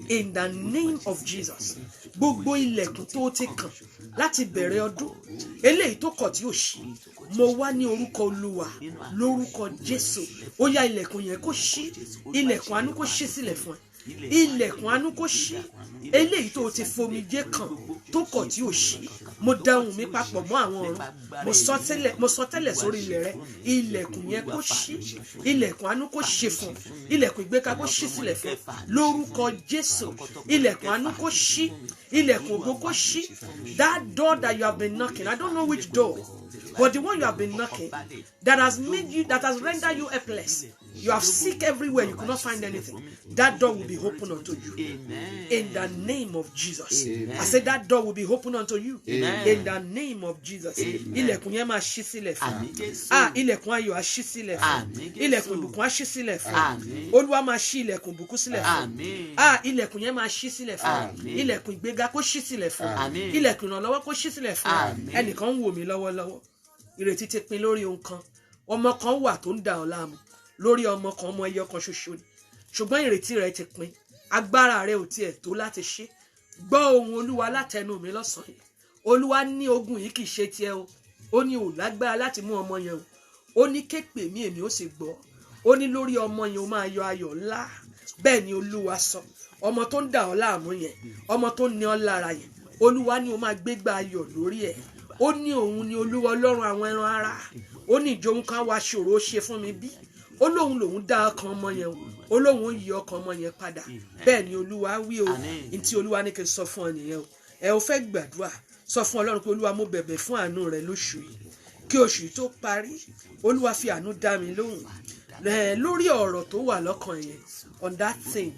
in the name of Jesus. Gbogbo ilẹ̀kùn tó ti kàn láti bẹ̀rẹ̀ ọdún, eléyìí tó kọ̀ tí ó ṣí, mo wá ní orúkọ Olúwa, lórúkọ Jésù. Ó yá ilẹ̀kùn yẹn kó ṣí, ilẹ̀kùn àánú kó ṣí sílẹ̀ fún ẹ. Ilẹ̀kùn àánú kó ṣí, eléyìí tó ti fomijé kàn tó kọ̀ tí ó ṣí. Mo dáhùn mi papọ̀ mọ́ àwọn ọ̀run. Mo sọ tẹ́lẹ̀ sórí ilẹ̀ rẹ. Ilẹ̀kùn yẹn kó ṣí, ilẹ̀kùn àánú kó ṣe fún, ilẹ̀kùn ìgbéga kó ṣí sílẹ̀ fún. Lórúkọ Jésù, ilẹ̀kùn àánú kó ṣí, ilẹ̀kùn ògo kó ṣí. That door that you have been knocking, I don't know which door, but the one you have been knocking that has rendered you helpless. You have seek everywhere, you could not find anything. That door will be open unto you. Amen. In the name of Jesus. Amen. I said that door will be open unto you. Amen. In the name of Jesus. Ilẹ̀kùn yẹn máa ṣí sílẹ̀ fún. Ilẹ̀kùn ayọ̀ á ṣí sílẹ̀ fún. Ilẹ̀kùn ìbùkún á ṣí sílẹ̀ fún. Olúwa máa ṣí ilẹ̀kùn ìbùkún sílẹ̀ fún. Ilẹ̀kùn yẹn máa ṣí sílẹ̀ fún. Ilẹ̀kùn ìgbéga kó ṣí sílẹ̀ fún. Ilẹ̀kùn ìrànlọ́wọ́ kó ṣí sílẹ̀ fún. Ẹnìkan ń wò mí lọ́wọ́lọ́wọ́. Ìrètí ti pin lórí ohun kan. Ọmọ kan wà tó ń dà ọ́ láàmú. Lórí ọmọ kan, ọmọ ẹyọ kan ṣoṣo ni. Ṣùgbọ́n ìrètí rẹ ti pin. Agbára rẹ ò tiẹ̀ tó láti ṣe. Gbọ́ ohùn Olúwa látẹnu mi lọ́sàn-án yìí. Olúwa ní ogun yìí kì í ṣe tiẹ̀ o. Ó ní ò lágbára láti mú ọmọ yẹn o. Ó ní ké pè mí èmi ó sì gbọ́. Ó ní lórí ọmọ yẹn ó máa yọ ayọ̀ ńlá. Bẹ́ẹ̀ ni Olúwa sọ. Ọmọ tó ń dà ọ́ láàmú yẹn, ọmọ tó ní ọ́ lára yẹn, Olúwa ní ó máa gbégbá ayọ̀ lórí ẹ̀. Ó ní òun ni Olúwa Ọlọ́run àwọn ẹran ara. Ó ní ìjọ òun kan wá ṣòro ó ṣe fún mi bí. Ó lóun lòun dá ọkàn ọmọ yẹn o. Ó lóun yí ọkàn ọmọ yẹn padà. Bẹ́ẹ̀ ni Olúwa wí o. Ntí Olúwa ní kí n sọ fún ọ nìyẹn o. Ẹ ò fẹ́ gbàdúrà. Sọ fún Ọlọ́run pé Olúwa mo bẹ̀bẹ̀ fún àánú rẹ lóṣù yìí. Kí oṣù yìí tó parí, Olúwa fi àánú dá mi lóhùn. Lórí ọ̀rọ̀ tó wà lọ́kàn yẹn, on that thing,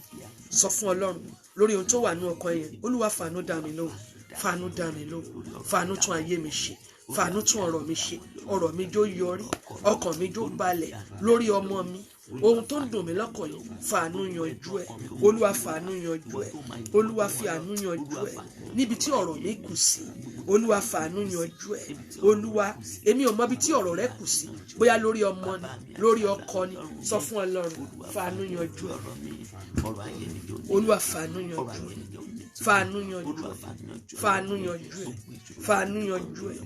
sọ fún Ọlọ́run lórí ohun tó wà ní ọkàn yẹn. Olúwa fàánú dá mi lóhùn. Fàánú dá mi lóhùn. Fàánú tún ayé mi ṣe. Fàánú tún ọ̀rọ̀ mi ṣe. Ọ̀rọ̀ mi jó yọrí. Ọkàn mi jó balẹ̀ lórí ọmọ mi, ohun tó ń dùn mí lọ́kàn yìí fàánú yanjú ẹ̀, olúwa fàánú yanjú ẹ̀, olúwa fi àánú yanjú ẹ̀ níbi tí ọ̀rọ̀ mi kù sí, olúwa fàánú yanjú ẹ̀, olúwa èmi ò mọ ibi tí ọ̀rọ̀ rẹ kù sí, bóyá lórí ọmọ ni lórí ọkọ ni, sọ fún Ọlọ́run fàánú yanjú ẹ̀, olúwa fàánú yanjú ẹ̀, fàánú yanjú ẹ̀, fàánú yanjú ẹ̀, fàánú yanjú ẹ̀,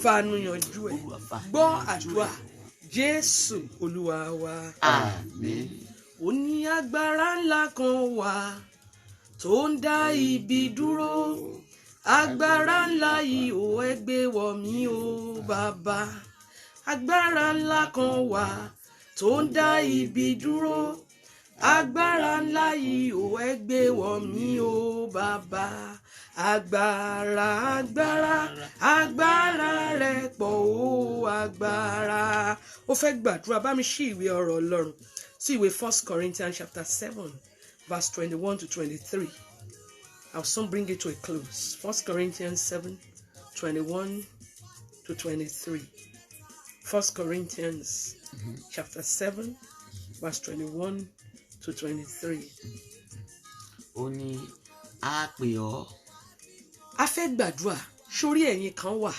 fàánú yanjú ẹ̀, gbọ́ àdúrà Jésù olúwa wa. Àmín. Ó ní agbára ńlá kan wà tó ń dá ibi dúró, agbára ńlá yìí ò ẹ gbé wọ̀ mí o bàbá, agbára ńlá kan wà tó ń dá ibi dúró, agbára ńlá yìí ò ẹ gbé wọ̀ mí o bàbá, agbára agbára agbára rẹ pọ̀ o agbára. Ó fẹ́ gbàdúrà, bá mi ṣí ìwé ọ̀rọ̀ Ọlọ́run sí ìwé 1 Corinthians chapter 7 verse 21 to 23. I'll soon bring it to a close. 1 Corinthians 7 21 to 23. 1 Corinthians chapter 7 verse 21 to 23. Ó ní a pè ọ́. A fẹ́ gbàdúrà, sórí ẹ̀yin kan wà.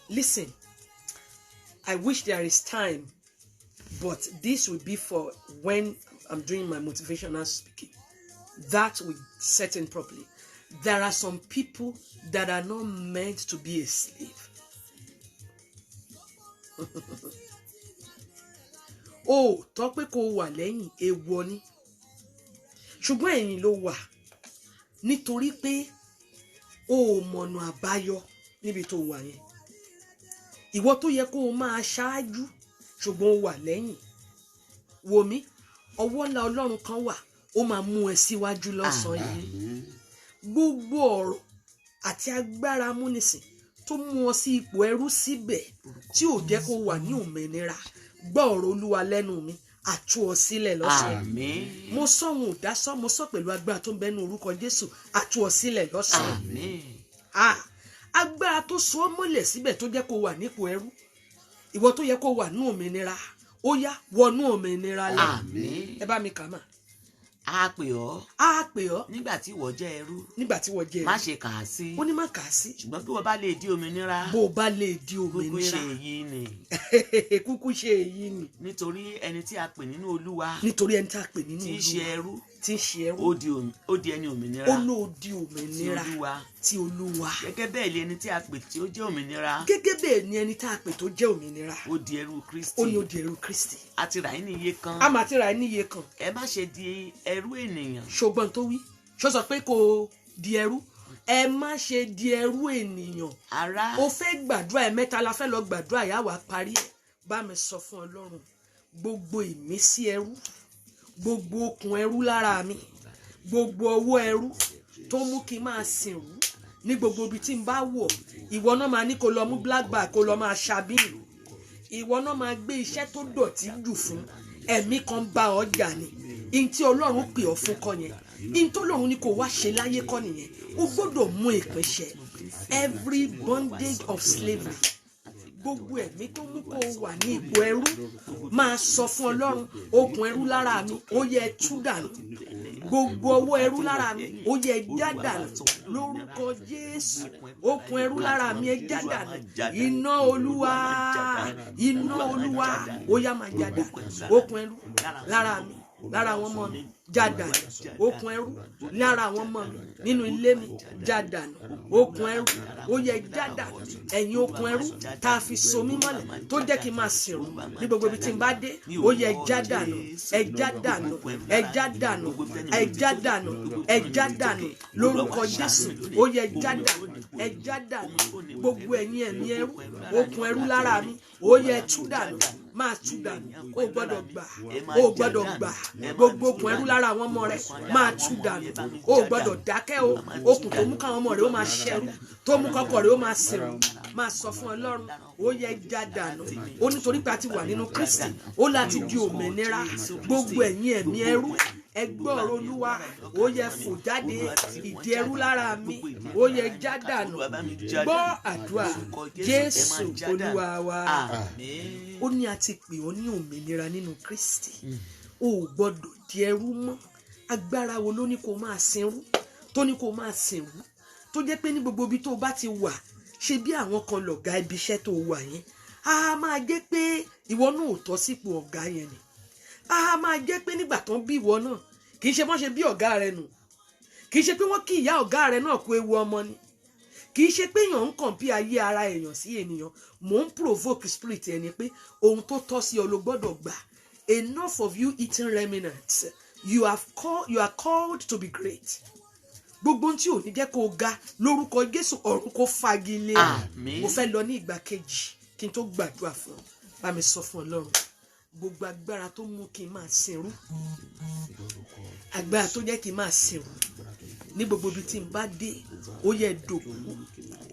Listen, I wish there is time, but this will be for when I'm doing my motivational speaking. That will set in properly. There are some people that are not meant to be a slave. Oh, tó pé kó wà lẹ́yìn èèwọ̀ ni. Ṣùgbọ́n ẹ̀yin ló wà. Nítorí pé o mọ̀nà àbáyọ níbi tó wà yẹn. Ìwọ tó yẹ kó o máa ṣáájú ṣùgbọ́n o wà lẹ́yìn. Wò mí, ọwọ́ ńlá Ọlọ́run kan wà, ó máa mú ẹ síwájú lọ́sàn-án yìí. Gbogbo ọ̀rọ̀ àti agbára amúnisìn tó mú ọ sí ipò ẹrú síbẹ̀ tí ò jẹ́ kó wà ní òmìnira, gbọ́ ọ̀rọ̀ Olúwa lẹ́nu mi, àtú ọ sílẹ̀ lọ́sàn-án. Àmín. Mo sọ ohun ìdásọ́, mo sọ pẹ̀lú agbára tó ń bẹ ní orúkọ Jésù, àtú ọ sílẹ̀ lọ́sàn-án. Àmín. Agbára tó so ọ́ mọ́lẹ̀ síbẹ̀ tó jẹ́ kó wà nípò ẹrú, ìwọ tó yẹ kó wà ní òmìnira, ó yá wọnú òmìnira lọ. Àmín. Ẹ bá mi kà mà. A pè ọ́. A pè ọ́ Nígbà tí ìwọ jẹ́ ẹrú. nígbà tí wọ́n jẹ́ ẹrú. Má ṣe kà á sí. Ó ní má kà á sí. Ṣùgbọ́n bí wọ́n bá lè di òmìnira. Bó o bá lè di Kúkú ṣe òmìnira. èyí ni. Kúkú ṣe èyí ni. Nítorí ẹni tí a pè nínú Olúwa. Nítorí ẹni tí a pè nínú Tí í ṣe ẹrú. tí ń ṣe ẹrú. Ó di ẹni òmìnira. Ó ló di òmìnira Ti Olúwa. ti Olúwa. Gẹ́gẹ́ bẹ́ẹ̀ ni ẹni tí a pè tí ó jẹ́ òmìnira. Gẹ́gẹ́ bẹ́ẹ̀ ni ẹni tí a pè tó jẹ́ òmìnira. Ó di ẹrú Kristi. Ó ní ó di ẹrú Kristi. A ti rà yín ní iye kan. A máa ti ra níye kan. Ẹ má ṣe di ẹrú ènìyàn. Ṣùgbọ́n tó wí, ṣó sọ pé kò di ẹrú. Ẹ má ṣe di ẹrú ènìyàn. Ará. O fẹ́ gbàdúrà ẹ̀mẹ́ta la fẹ́ lọ gbàdúrà yà wá parí ẹ̀. Bá mi sọ fún Ọlọ́run, gbogbo ìmísí ẹrú, gbogbo okùn ẹrú lára mi, gbogbo ọwọ́ ẹrú tó mú kí n máa sìn rú ní gbogbo ibi tí n bá wọ̀, ìwọ náà máa ní kó lọ mú black bag kó lọ máa ṣàbíyìn, ìwọ náà máa gbé iṣẹ́ tó dọ̀tí jù fún ẹ̀mí kan bá ọjà ni. In tí Ọlọ́run pè ọ́ fún kọ́ yẹn, in tó lọ́run ní kó wá ṣe láyé kọ́ nìyẹn. O gbọ́dọ̀ mú ìpínṣẹ. Every bondage of slavery, gbogbo ẹ̀mí tó mú kó wà ní ipò ẹrú, máa sọ fún Ọlọ́run, okùn ẹrú lára mi ó yẹ tú dànù, gbogbo ọwọ́ ẹrú lára mi ó yẹ já dànù lórúkọ Jésù. Okùn ẹrú lára mi ẹ já dànù, iná Olúwa, iná Olúwa ó yá máa já dànù. Okùn ẹrú lára mi, lára àwọn ọmọ mi já dànù. Okùn ẹrú lára àwọn ọmọ mi nínú ilé mi já dànù. Okùn ẹrú ó yẹ já dànù. Ẹ̀yin okùn ẹrú tá a fi so mí mọ́lẹ̀ tó jẹ́ kí n máa sìn rú ní gbogbo ibi tí n bá dé, ó yẹ já dànù, ẹ já dànù, ẹ já dànù, ẹ já dànù, ẹ já dànù lórúkọ Jésù. Ó yẹ já dànù, ẹ já dànù. Gbogbo ẹ̀yin ẹ̀mí ẹrú, okùn ẹrú lára mi ó yẹ tú dànù, máa tú dànù. O gbọ́dọ̀ gbà, o gbọ́dọ̀ gbà. Gbogbo okùn ẹrú lára àwọn ọmọ rẹ máa tú dànù. O gbọ́dọ̀ dákẹ́ o. Okùn tó mú káwọn ọmọ rẹ ó máa ṣẹrú, tó mú kọ́kọ́ rẹ ó máa sìnrù, máa sọ fún Ọlọ́run, ó yẹ já dànù. Ó nítorí pé a ti wà nínú Kristi, ó láti di òmìnira. Gbogbo ẹ̀yin ẹ̀mí ẹrú, ẹ gbọ́ ọ̀rọ̀ Olúwa ó yẹ fò jáde ìdè ẹrú lára mi ó yẹ já dànù gbọ́ àdúrà Jésù Olúwa wa. Ó ní a ti pè ọ́ ní òmìnira nínú Kristi o ò gbọ́dọ̀ di ẹrú mọ́. Agbára wo ló ní kó máa sinrú tó ní kó máa sìnrú tó jẹ́ pé ní gbogbo ibi tó bá ti wà ṣe bí àwọn kan lọ̀gá ibi iṣẹ́ tó wà yẹn a máa jẹ́ pé ìwọ náà ò tọ́ sípò ọ̀gá yẹn ni a máa jẹ́ pé nígbà tán bí ìwọ náà kì í ṣe wọ́n ṣe bí ọ̀gá rẹ nù kì í ṣe pé wọ́n kí ìyá ọ̀gá rẹ náà kó ewu ọmọ ni kì í ṣe pé èèyàn ń kàn bí ayé ara èèyàn sí ènìyàn mò ń provoke spirit ẹni pé ohun tó tọ́ sí ọ ló gbọ́dọ̀ gbà. Enough of you eating remnants. You are called to be great. Gbogbo tí ò ní jẹ́ kó ga lórúkọ Jésù ọ̀run kó fagilé. Mo fẹ́ lọ ní ìgbà kejì kí n tó gbàdúrà fún ọ. Bá mi sọ fún Ọlọ́run gbogbo agbára tó mú kí n máa sìnrú agbára tó jẹ́ kí n máa sìnrú ní gbogbo ibi tí n bá dé ó yẹ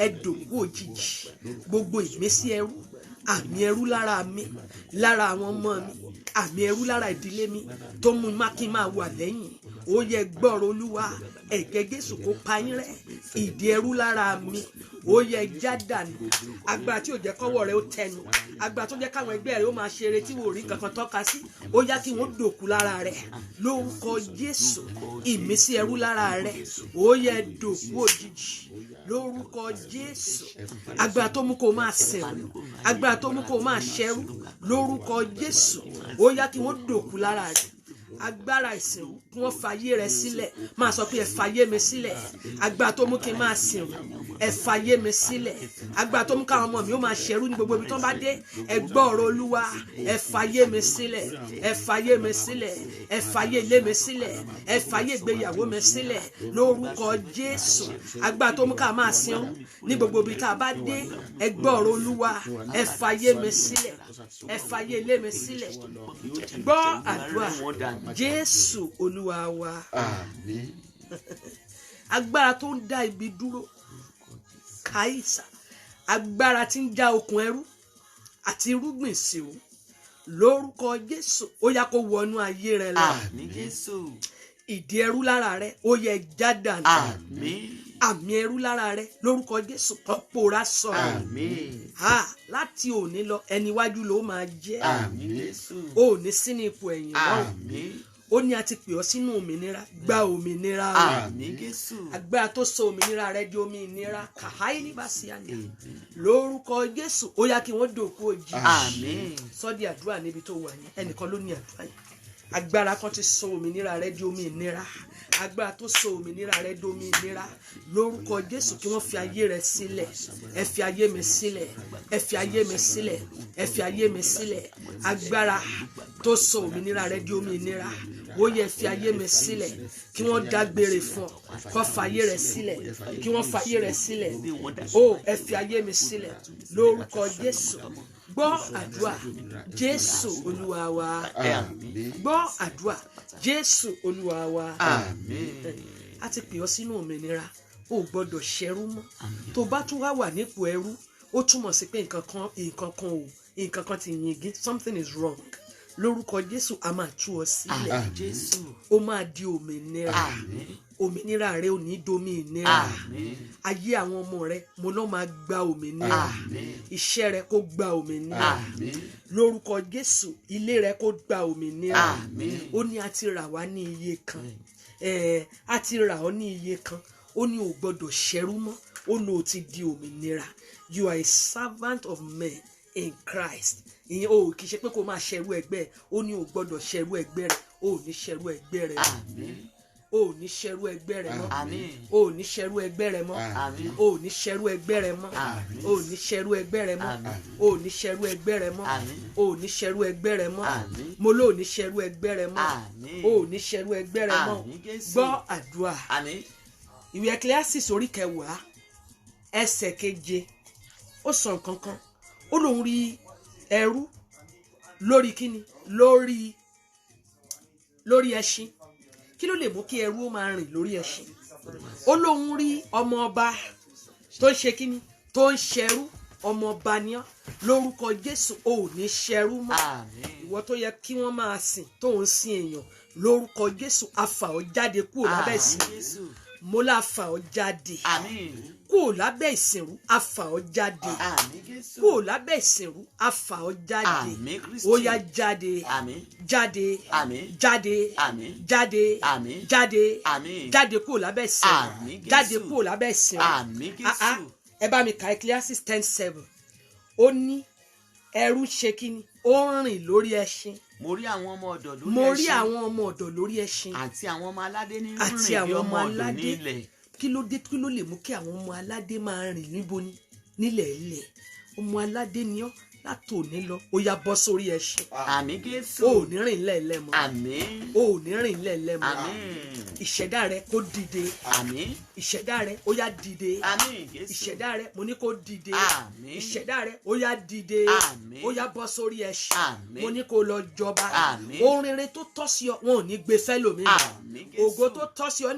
ẹ̀dòkú òjijì gbogbo ìmísí ẹrú àmì ẹrú lára mi lára àwọn ọmọ mi àmì ẹrú lára ìdílé mi tó mú kí n máa wà lẹ́yìn ó yẹ gbọ́rọ̀ Olúwa ẹ̀jẹ̀ Jésù kó pa yín rẹ́ ìdí ẹrú lára mi ó yẹ já dànù agbára tí ò jẹ́ kọ́wọ́ rẹ ó tẹnu agbára tó jẹ́ káwọn ẹgbẹ́ rẹ ó máa ṣeré tí wò rí kankan tọ́ka sí ó yá kí wọ́n dòkú lára rẹ lórúkọ Jésù ìmísí ẹrú lára rẹ ó yẹ dòkú òjijì lórúkọ Jésù agbára tó mú kó máa sẹ̀rù agbára tó mú kó máa ṣẹrú lórúkọ Jésù ó yá kí wọ́n dòkú lára rẹ agbára ìsìnrú kí wọ́n fàyè rẹ sílẹ̀ máa sọ pé ẹ fàyè mi sílẹ̀ agbára tó mú kí n máa sìnrú ẹ fàyè mi sílẹ̀ agbára tó mú káwọn ọmọ mi ó máa ṣẹrú ní gbogbo ibi tó bá dé ẹ gbọ́ ọ̀rọ̀ Olúwa ẹ fàyè mi sílẹ̀ ẹ fàyè mi sílẹ̀ ẹ fàyè ilé mi sílẹ̀ ẹ fàyè ìgbéyàwó mi sílẹ̀ lórúkọ Jésù agbára tó mú ká máa sìnrú ní gbogbo ibi tá a bá dé ẹ gbọ́ ọ̀rọ̀ Olúwa ẹ fàyè mi sílẹ̀ ẹ fàyè ilé mi sílẹ̀ gbọ́ àdúrà Jésù Olúwa wa. Àmín. Agbára tó ń dá ibi dúró káìsà agbára tí ń já okùn ẹrú àti irúgbìn sí o lórúkọ Jésù ó yá kó wọnú ayé rẹ lọ. Àmín Jésù. Ìdí ẹrú lára rẹ ó yẹ já dànù. Àmín. Àmì ẹrú lára rẹ lórúkọ Jésù kan pòórá sọ̀rọ̀. Àmín. Láti òní lọ ẹni iwájú ló máa jẹ́. Àmín Jésù. Ó ní sí ní ipò ẹ̀yìn náà. Àmín. Ó ní a ti pè ọ́ sínú òmìnira gba òmìnira o. Àmín Jésù. Agbára tó sọ òmìnira rẹ di òmìnira kàháí ní bàṣíàní lórúkọ Jésù ó yá kí wọ́n dòkú òjì. Àmín. Sọ́dí àdúrà níbi tó wà yẹn ẹnìkan ló ní àdúrà yẹn agbára kan ti sọ òmìnira rẹ di òmìnira agbára tó sọ òmìnira rẹ di òmìnira lórúkọ Jésù kí wọ́n fi ayé rẹ sílẹ̀ ẹ fi ayé mi sílẹ̀ ẹ fi ayé mi sílẹ̀ ẹ fi ayé mi sílẹ̀ agbára tó sọ òmìnira rẹ di òmìnira ó yẹ fi ayé mi sílẹ̀ kí wọ́n dágbére fún ọ kó fàyè rẹ sílẹ̀ kí wọ́n fàyè rẹ sílẹ̀ ó ẹ fi ayé mi sílẹ̀ lórúkọ Jésù gbọ́ àdúrà Jésù Olúwa wa. Àmín. Gbọ́ àdúrà Jésù Olúwa wa. Àmín. A ti pè ọ́ sínú òmìnira o gbọ́dọ̀ ṣẹrú mọ́ tó bá tún wá wà nípò ẹrú ó túmọ̀ sí pé nǹkan kan ti yingin something is wrong lórúkọ Jésù a máa tú ọ sílẹ̀ Jésù. ó máa di òmìnira Àmín. òmìnira rẹ ò ní dominira Àmín. ayé àwọn ọmọ rẹ mo náà máa gba òmìnira Àmín. iṣẹ́ rẹ kó gba òmìnira Àmín. lórúkọ Jésù ilé rẹ kó gba òmìnira Àmín. ó ní a ti rà wá ní iye kan a ti rà ọ́ ní iye kan ó ní ò gbọ́dọ̀ ṣẹrú mọ́ ó ní ò ti di òmìnira you are a servant of men in Christ ìyẹn o kì í ṣe pé kó máa ṣẹrú ẹgbẹ́ ó ní ò gbọ́dọ̀ ṣẹrú ẹgbẹ́ rẹ ó ní ṣẹrú ẹgbẹ́ rẹ Àmín. ó ní ṣẹrú ẹgbẹ́ rẹ mọ́ Àmín. ó ní ṣẹrú ẹgbẹ́ rẹ mọ́ Àmín. ó ní ṣẹrú ẹgbẹ́ rẹ mọ́ Àmín. ó ní ṣẹrú ẹgbẹ́ rẹ mọ́ Àmín. ó ní ṣẹrú ẹgbẹ́ rẹ mọ́ Àmín. ó ní ṣẹrú ẹgbẹ́ rẹ mọ́ Àmín. mo ló ní ṣẹrú ẹgbẹ́ rẹ mọ́ Àmín. ó ní ṣẹrú ẹgbẹ́ rẹ mọ́ Àmín Jésù. gbọ́ àdúrà Àmín. ìwé Ecclesiastes orí 10 ẹsẹ̀ 7 ó sọ nǹkan kan ó lóun rí ẹrú lórí kíni lórí ẹṣin kí ló lè mú kí ẹrú ó máa rìn lórí ẹṣin ó lóun rí ọmọ ọba tó ń ṣe kíni tó ń ṣẹrú ọmọ ọba ni ọ́ lórúkọ Jésù ò ní ṣẹrú mọ́ Àmín. ìwọ ìwọ tó yẹ kí wọ́n máa sìn tó ń sin èèyàn lórúkọ Jésù a fà ọ́ jáde kúrò lábẹ́ ìsìn mo la fà ọ́ jáde kúrò lábẹ́ ìsìnrú a fà ọ́ jáde kúrò lábẹ́ ìsìnrú a fà ọ́ jáde ó yá jáde jáde jáde jáde jáde jáde kúrò lábẹ́ ìsìnrú jáde kúrò lábẹ́ ìsìnrú ẹ bá mi ka Ecclesiastes 10:7 ó ní ẹrú ṣe kíni ó ń rìn lórí ẹṣin mo rí àwọn ọmọ ọ̀dọ̀ lórí ẹṣin mo rí àwọn ọmọ ọ̀dọ̀ lórí ẹṣin àti àwọn ọmọ aládé ní rìn bí ọmọ ọ̀dọ̀ nílẹ̀. kí ló dé kí ló lè mú kí àwọn ọmọ aládé máa rìn níbo ni nílẹ̀ ilẹ̀ ọmọ aládé ni ọ́ látòní lọ ó yá bọ́ sórí ẹṣin. àmín Jésù. o ò ní rìn lẹ́ẹ̀lẹ́ mọ́. àmín. o ò ní rìn lẹ́ẹ̀lẹ́ mọ́. àmín. ìṣẹ̀dá rẹ kó dìde. àmín. ìṣẹ̀dá rẹ ó yá dìde. àmín Jésù. ìṣẹ̀dá rẹ mo ní kó dìde. àmín. ìṣẹ̀dá rẹ ó yá dìde. àmín. ó yá bọ́ sórí ẹṣin. àmín. mo ní kó lọ jọba. àmín. ohun rere tó tọ́ sí ọ wọn ò ní gbé fẹ́lòmíì. àmín Jésù. ògo tó tọ́ sí ọ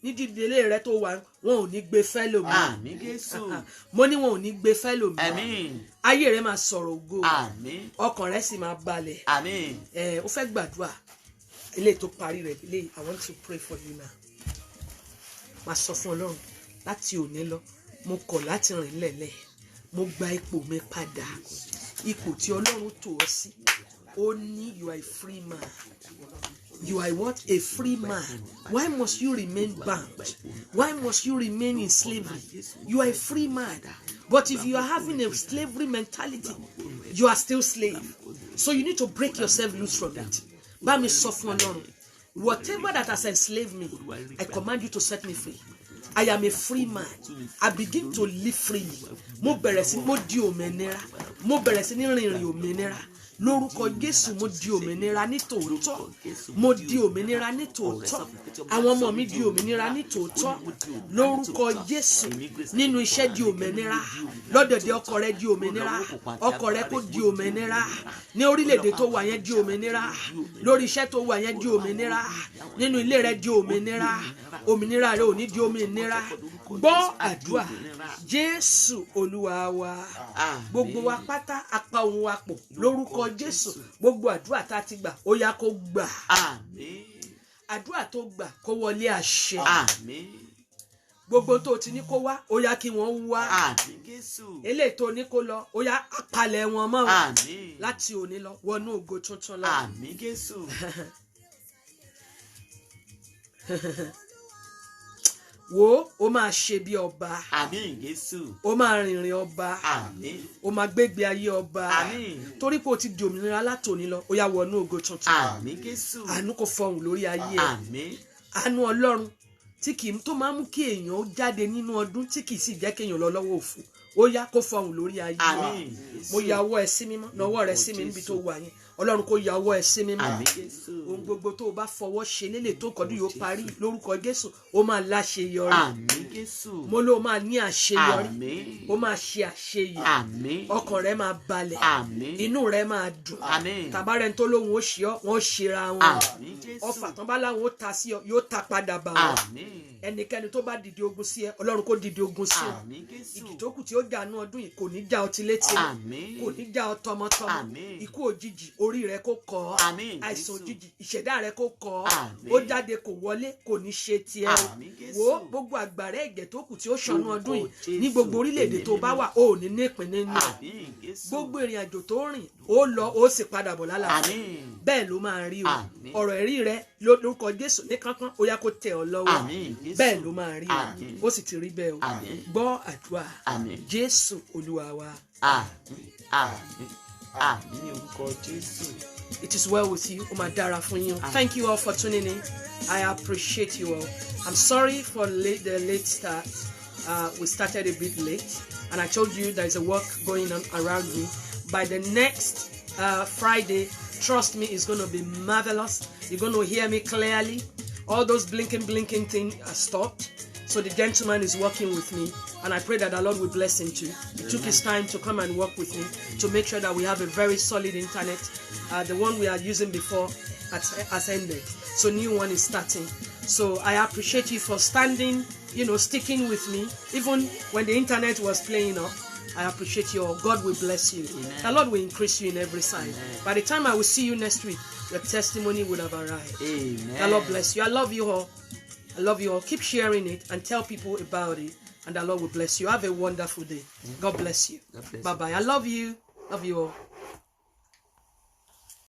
nídìílé rẹ tó wà wọn ò ní gbé fẹ́lòmíì. àmín Jésù. mo ní wọn ò ní gbé fẹ́lòmíì. àmín. ayé rẹ máa sọ̀rọ̀ ògo. àmín. ọkàn rẹ sì máa balẹ̀. àmín. ó fẹ́ gbàdúrà eléyìí tó parí rẹ̀ eléyìí I want to pray for you now. máa sọ fún Ọlọ́run láti òní lọ mo kọ̀ láti rìn lẹ́lẹ̀ mo gba ipò mi padà ipò tí Ọlọ́run tò ọ́ sí ó ní you are a free man. You are what? A free man. Why must you remain bound? Why must you remain in slavery? You are a free man. But if you are having a slavery mentality, you are still slave. So you need to break yourself loose from that. Bá mi sọ fún Ọlọ́run, whatever that has enslaved me, I command you to set me free. I am a free man. I begin to live freely. Mo bẹ̀rẹ̀ sí mo di òmìnira. Mo bẹ̀rẹ̀ sí ní rìnrìn òmìnira. Lórúkọ Jésù mo di òmìnira ní tòótọ́. Mo di òmìnira ní tòótọ́. Àwọn ọmọ mi di òmìnira ní tòótọ́. Lórúkọ Jésù nínú iṣẹ́ di òmìnira. Lọ́dọ̀dẹ̀ ọkọ rẹ di òmìnira. Ọkọ rẹ kó di òmìnira. Ní orílẹ̀-èdè tó wà yẹn di òmìnira. Lórí iṣẹ́ tó wà yẹn di òmìnira. Nínú ilé rẹ di òmìnira. Òmìnira rẹ ò ní di òmìnira. Gbọ́ àdúrà Jésù Olúwa wa. Gbogbo wa pátá apá ohun wa pọ̀ lórúkọ Jésù. Gbogbo àdúrà tá a ti gbà ó yá kó gbà. àmín. Àdúrà tó gbà kó wọlé àṣẹ. àmín. Gbogbo tó ti ní kó wá ó yá kí wọ́n wá. àmín Jésù. Eléyìí tó ní kó lọ ó yá apalẹ̀ wọn mọ́. àmín. Láti òní lọ wọnú ògo tuntun lọ. àmín Jésù. Wo ó máa ṣe bí ọba. àmín Jésù. Ó máa rìnrìn ọba. àmín. Ó máa gbégbé ayé ọba. àmín. Torí pé o ti di òmìnira látòní lọ ó yá wọnú ògo tuntun. àmín Jésù. Àánú kó fọhùn lórí ayé ẹ. àmín. Àánú Ọlọ́run tí kì í tó máa mú kí èèyàn ó jáde nínú ọdún tí kì í sì jẹ́ kéèyàn lọ lọ́wọ́ òfò ó yá kó fọhùn lórí ayé wa. àmín. Mo ya ọwọ́ ẹ sí mímọ́ nawọ́ rẹ sí mi níbi tó wà yẹn Ọlọ́run kó ya ọwọ́ ẹ sí mímọ́. àmín Jésù. Ohun gbogbo tó o bá fọwọ́ ṣe lélẹ̀ tó kọdún yóò parí lórúkọ Jésù ó máa láṣeyọrí. àmín Jésù. Mo ló máa ní àṣeyọrí. àmín. Ó máa ṣe àṣeyẹ. àmín. Ọkàn rẹ máa balẹ̀. àmín. Inú rẹ máa dùn. àmín. Tàbárẹ̀ tó lóhùn ó ṣe ọ́ wọ́n ṣera wọn. àmín Jésù. Ọfà tán bá láwọn ó ta sí ọ yóò ta padà bá wọn. àmín. Ẹnikẹ́ni tó bá dìde ogun sí ẹ Ọlọ́run kó dìde ogun sí ọ. àmín Jésù. Ìjì tó kù tí ó jà nú ọdún yìí kò ní já ọtí létí rẹ àmín. kò ní já ọ tọmọtọmọ. àmín. Ikú òjijì orí rẹ kó kọ ọ́. àmín Àìsàn Jésù. òjijì ìṣẹ̀dá rẹ kó kọ ọ́. àmín. Ó jáde kò wọlé kò ní ṣe tiẹ̀ o. àmín Jésù. Wo gbogbo àgbàrá ẹ̀jẹ̀ tó kù tí ó ṣànú ọdún yìí Orúkọ ní gbogbo Jésù. orílẹ̀-èdè tó bá wà ó ní nípìn nínú ẹ̀. àmín Jésù. Gbogbo ìrìn àjò tó rìn ó lọ ó sì padà bọ̀ lálàáfíà. àmín. Bẹ́ẹ̀ ló máa rí o. Àmín. Ọ̀rọ̀ ẹ̀rí rẹ lórúkọ Jésù ní kánkán ó yá kó tẹ̀ ọ́ lọ́wọ́. àmín Jésù. Bẹ́ẹ̀ ló máa rí o. Àmín. Ó sì ti rí bẹ́ẹ̀ o. Àmín. Gbọ́ àdúrà àmín. Jésù Olúwa wa. àmín. àmín. àmín ní orúkọ Jésù. It is well with you. Ó máa dára fún yín. Thank you all for tuning in. I appreciate you all. I'm sorry for the late start. We started a bit late, and I told you there is a work going on around me. By the next Friday, trust me, it's going to be marvelous. You're going to hear me clearly. All those blinking things are stopped. So the gentleman is working with me, and I pray that the Lord will bless him too. He took his time to come and work with me to make sure that we have a very solid internet. The one we are using before has ended, so new one is starting. So I appreciate you for standing, sticking with me, even when the internet was playing up. I appreciate you all. God will bless you. Amen. The Lord will increase you in every side. Amen. By the time I will see you next week, your testimony would have arrived. Amen. The Lord bless you. I love you all. I love you all. Keep sharing it and tell people about it. And the Lord will bless you. Have a wonderful day. God bless you. God bless you. Bye-bye. I love you. Love you all.